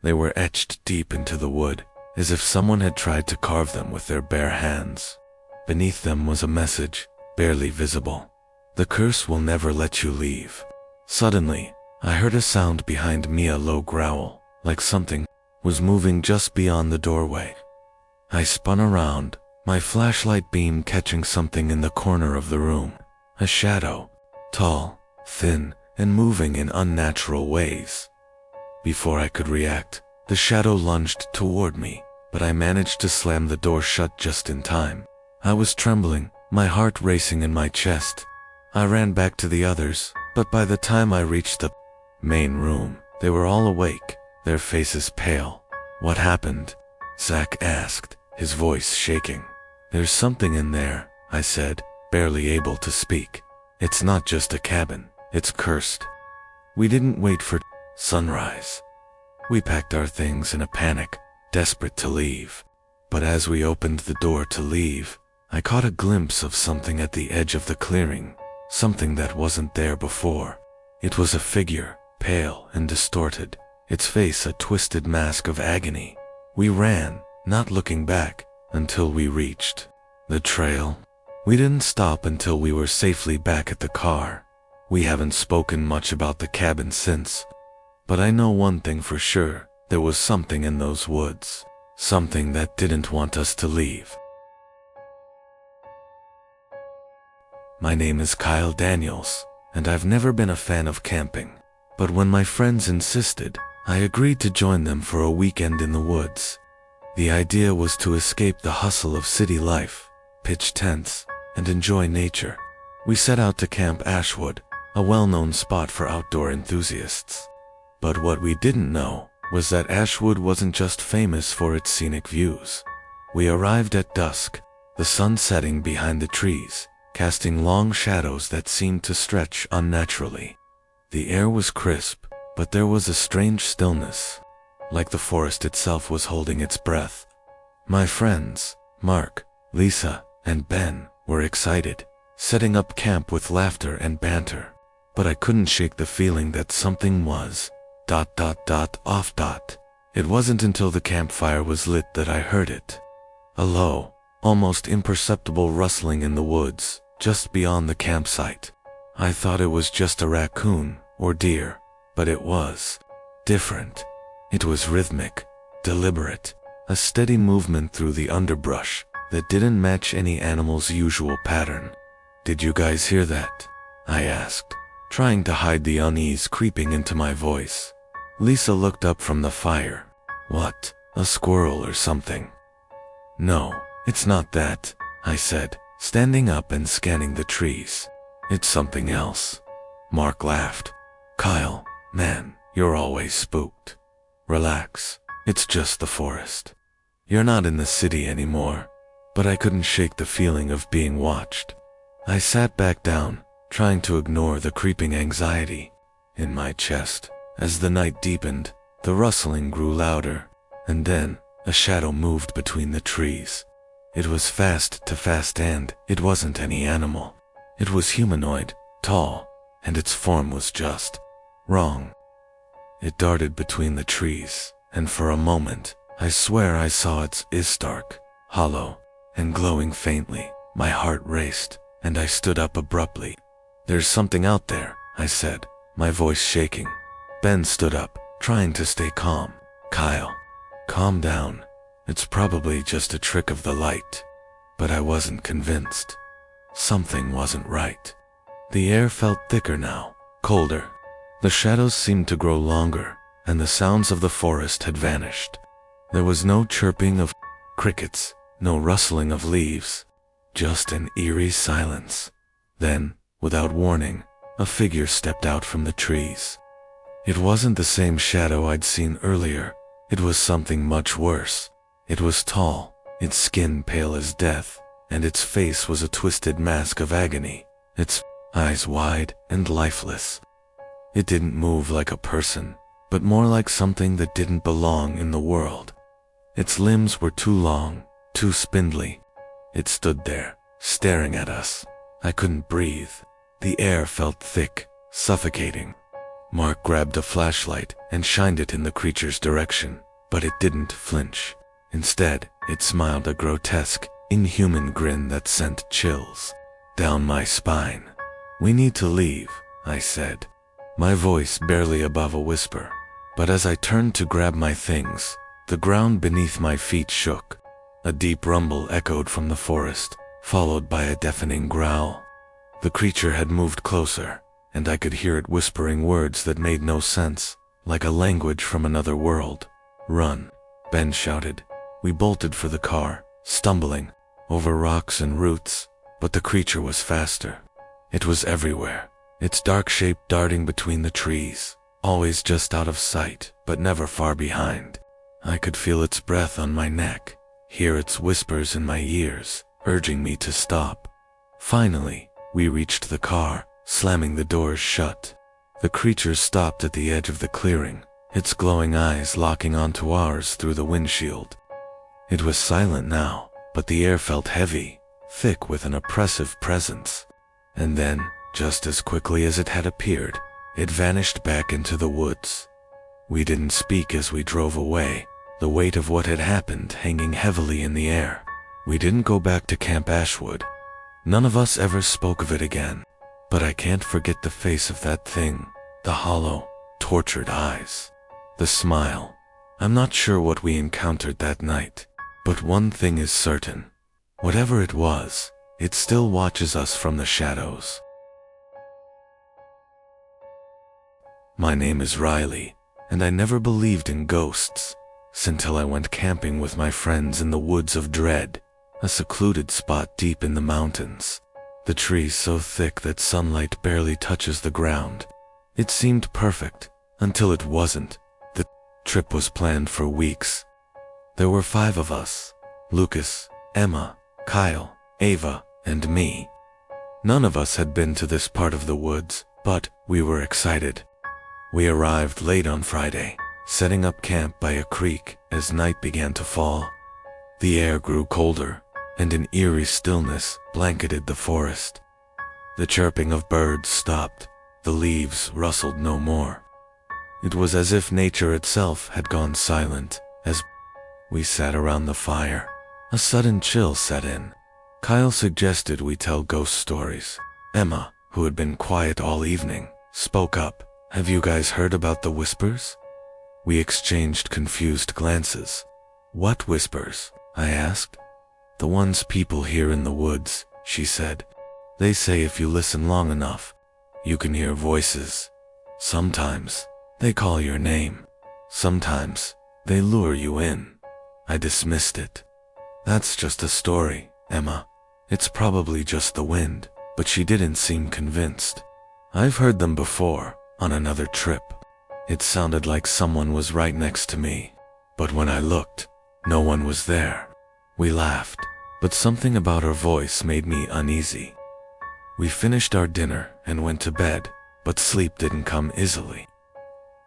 They were etched deep into the wood, as if someone had tried to carve them with their bare hands. Beneath them was a message, barely visible. The curse will never let you leave. Suddenly, I heard a sound behind me, a low growl, like something was moving just beyond the doorway. I spun around, my flashlight beam catching something in the corner of the room. A shadow, tall, thin, and moving in unnatural ways. Before I could react, the shadow lunged toward me, but I managed to slam the door shut just in time. I was trembling, my heart racing in my chest. I ran back to the others, but by the time I reached the main room, they were all awake, their faces pale. What happened? Zach asked, his voice shaking. There's something in there, I said, barely able to speak. It's not just a cabin, it's cursed. We didn't wait for sunrise. We packed our things in a panic, desperate to leave. But as we opened the door to leave, I caught a glimpse of something at the edge of the clearing, something that wasn't there before. It was a figure, pale and distorted, its face a twisted mask of agony. We ran, not looking back, until we reached the trail. We didn't stop until we were safely back at the car. We haven't spoken much about the cabin since. But I know one thing for sure, there was something in those woods. Something that didn't want us to leave. My name is Kyle Daniels, and I've never been a fan of camping. But when my friends insisted, I agreed to join them for a weekend in the woods. The idea was to escape the hustle of city life, pitch tents, and enjoy nature. We set out to Camp Ashwood, a well-known spot for outdoor enthusiasts. But what we didn't know was that Ashwood wasn't just famous for its scenic views. We arrived at dusk, the sun setting behind the trees, casting long shadows that seemed to stretch unnaturally. The air was crisp, but there was a strange stillness, like the forest itself was holding its breath. My friends, Mark, Lisa, and Ben, were excited, setting up camp with laughter and banter. But I couldn't shake the feeling that something was off. It wasn't until the campfire was lit that I heard it. A low, almost imperceptible rustling in the woods, just beyond the campsite. I thought it was just a raccoon or deer, but it was different. It was rhythmic, deliberate, a steady movement through the underbrush that didn't match any animal's usual pattern. Did you guys hear that? I asked, trying to hide the unease creeping into my voice. Lisa looked up from the fire. What, a squirrel or something? No, it's not that, I said, standing up and scanning the trees. It's something else. Mark laughed. Kyle, man, you're always spooked. Relax, it's just the forest. You're not in the city anymore. But I couldn't shake the feeling of being watched. I sat back down, trying to ignore the creeping anxiety in my chest. As the night deepened, the rustling grew louder, and then a shadow moved between the trees. It was fast and it wasn't any animal. It was humanoid, tall, and its form was just wrong. It darted between the trees, and for a moment, I swear I saw its eyes stark, hollow, and glowing faintly. My heart raced, and I stood up abruptly. There's something out there, I said, my voice shaking. Ben stood up, trying to stay calm. Kyle, calm down. It's probably just a trick of the light. but I wasn't convinced. Something wasn't right. The air felt thicker now, colder. The shadows seemed to grow longer, and the sounds of the forest had vanished. There was no chirping of crickets, no rustling of leaves, just an eerie silence. Then, without warning, a figure stepped out from the trees. It wasn't the same shadow I'd seen earlier. It was something much worse. It was tall, its skin pale as death, and its face was a twisted mask of agony, its eyes wide and lifeless. It didn't move like a person, but more like something that didn't belong in the world. Its limbs were too long, too spindly. It stood there, staring at us. I couldn't breathe. The air felt thick, suffocating. Mark grabbed a flashlight and shined it in the creature's direction, but it didn't flinch. Instead, it smiled a grotesque, inhuman grin that sent chills down my spine. "We need to leave," I said, my voice barely above a whisper. But as I turned to grab my things, the ground beneath my feet shook. A deep rumble echoed from the forest, followed by a deafening growl. The creature had moved closer, and I could hear it whispering words that made no sense, like a language from another world. "Run," Ben shouted. We bolted for the car, stumbling over rocks and roots, but the creature was faster. It was everywhere, its dark shape darting between the trees, always just out of sight, but never far behind. I could feel its breath on my neck, hear its whispers in my ears, urging me to stop. Finally, we reached the car, slamming the doors shut. The creature stopped at the edge of the clearing, its glowing eyes locking onto ours through the windshield. It was silent now, but the air felt heavy, thick with an oppressive presence. And then, just as quickly as it had appeared, it vanished back into the woods. We didn't speak as we drove away, the weight of what had happened hanging heavily in the air. We didn't go back to Camp Ashwood. None of us ever spoke of it again. But I can't forget the face of that thing, the hollow, tortured eyes, the smile. I'm not sure what we encountered that night, but one thing is certain. Whatever it was, it still watches us from the shadows. My name is Riley, and I never believed in ghosts until I went camping with my friends in the woods of Dread, a secluded spot deep in the mountains. The trees so thick that sunlight barely touches the ground. It seemed perfect, until it wasn't. The trip was planned for weeks. There were 5 of us: Lucas, Emma, Kyle, Ava, and me. None of us had been to this part of the woods, but we were excited. We arrived late on Friday, setting up camp by a creek as night began to fall. The air grew colder, and an eerie stillness blanketed the forest. The chirping of birds stopped, the leaves rustled no more. It was as if nature itself had gone silent. As we sat around the fire, a sudden chill set in. Kyle suggested we tell ghost stories. Emma, who had been quiet all evening, spoke up. "Have you guys heard about the whispers?" We exchanged confused glances. "What whispers?" I asked. "The ones people hear in the woods," she said. "They say if you listen long enough, you can hear voices. Sometimes they call your name. Sometimes they lure you in." I dismissed it. "That's just a story, Emma. It's probably just the wind," but she didn't seem convinced. "I've heard them before, on another trip. It sounded like someone was right next to me. But when I looked, no one was there." We laughed, but something about her voice made me uneasy. We finished our dinner and went to bed, but sleep didn't come easily.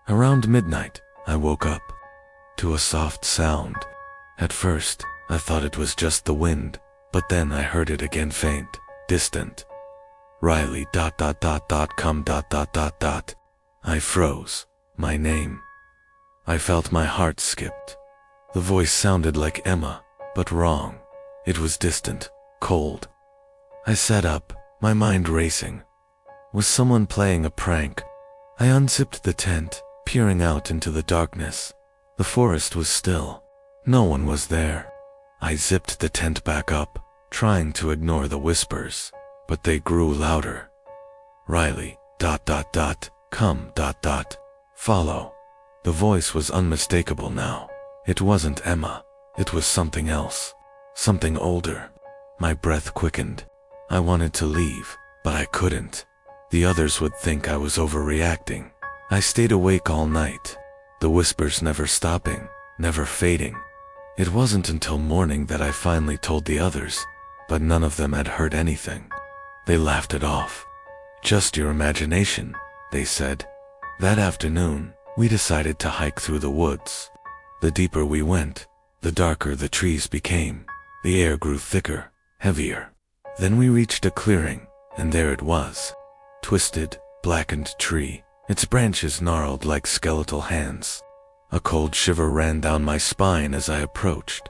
Around midnight, I woke up to a soft sound. At first, I thought it was just the wind, but then I heard it again, faint, distant. "Riley ... come ... I froze. My name. I felt my heart skipped. The voice sounded like Emma, but wrong. It was distant, cold. I sat up, my mind racing. Was someone playing a prank? I unzipped the tent, peering out into the darkness. The forest was still. No one was there. I zipped the tent back up, trying to ignore the whispers, but they grew louder. Riley, ... come ... follow. The voice was unmistakable now. It wasn't Emma. It was something else. Something older. My breath quickened. I wanted to leave, but I couldn't. The others would think I was overreacting. I stayed awake all night, the whispers never stopping, never fading. It wasn't until morning that I finally told the others, but none of them had heard anything. They laughed it off. Just your imagination, they said. That afternoon, we decided to hike through the woods. The deeper we went, the darker the trees became. The air grew thicker, heavier. Then we reached a clearing, and there it was. Twisted, blackened tree, its branches gnarled like skeletal hands. A cold shiver ran down my spine as I approached.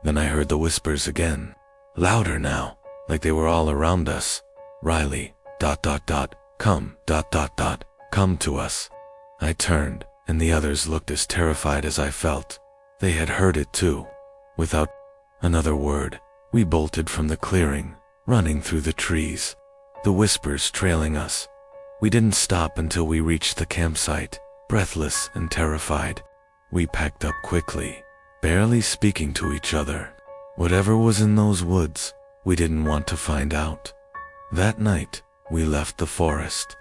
Then I heard the whispers again, louder now, like they were all around us. Riley, ... come ... come to us. I turned, and the others looked as terrified as I felt. They had heard it too. Without another word, we bolted from the clearing, running through the trees, the whispers trailing us. We didn't stop until we reached the campsite, breathless and terrified. We packed up quickly, barely speaking to each other. Whatever was in those woods, we didn't want to find out. That night, we left the forest.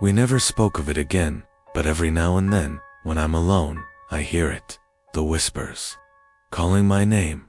We never spoke of it again, but every now and then, when I'm alone, I hear it, the whispers, calling my name,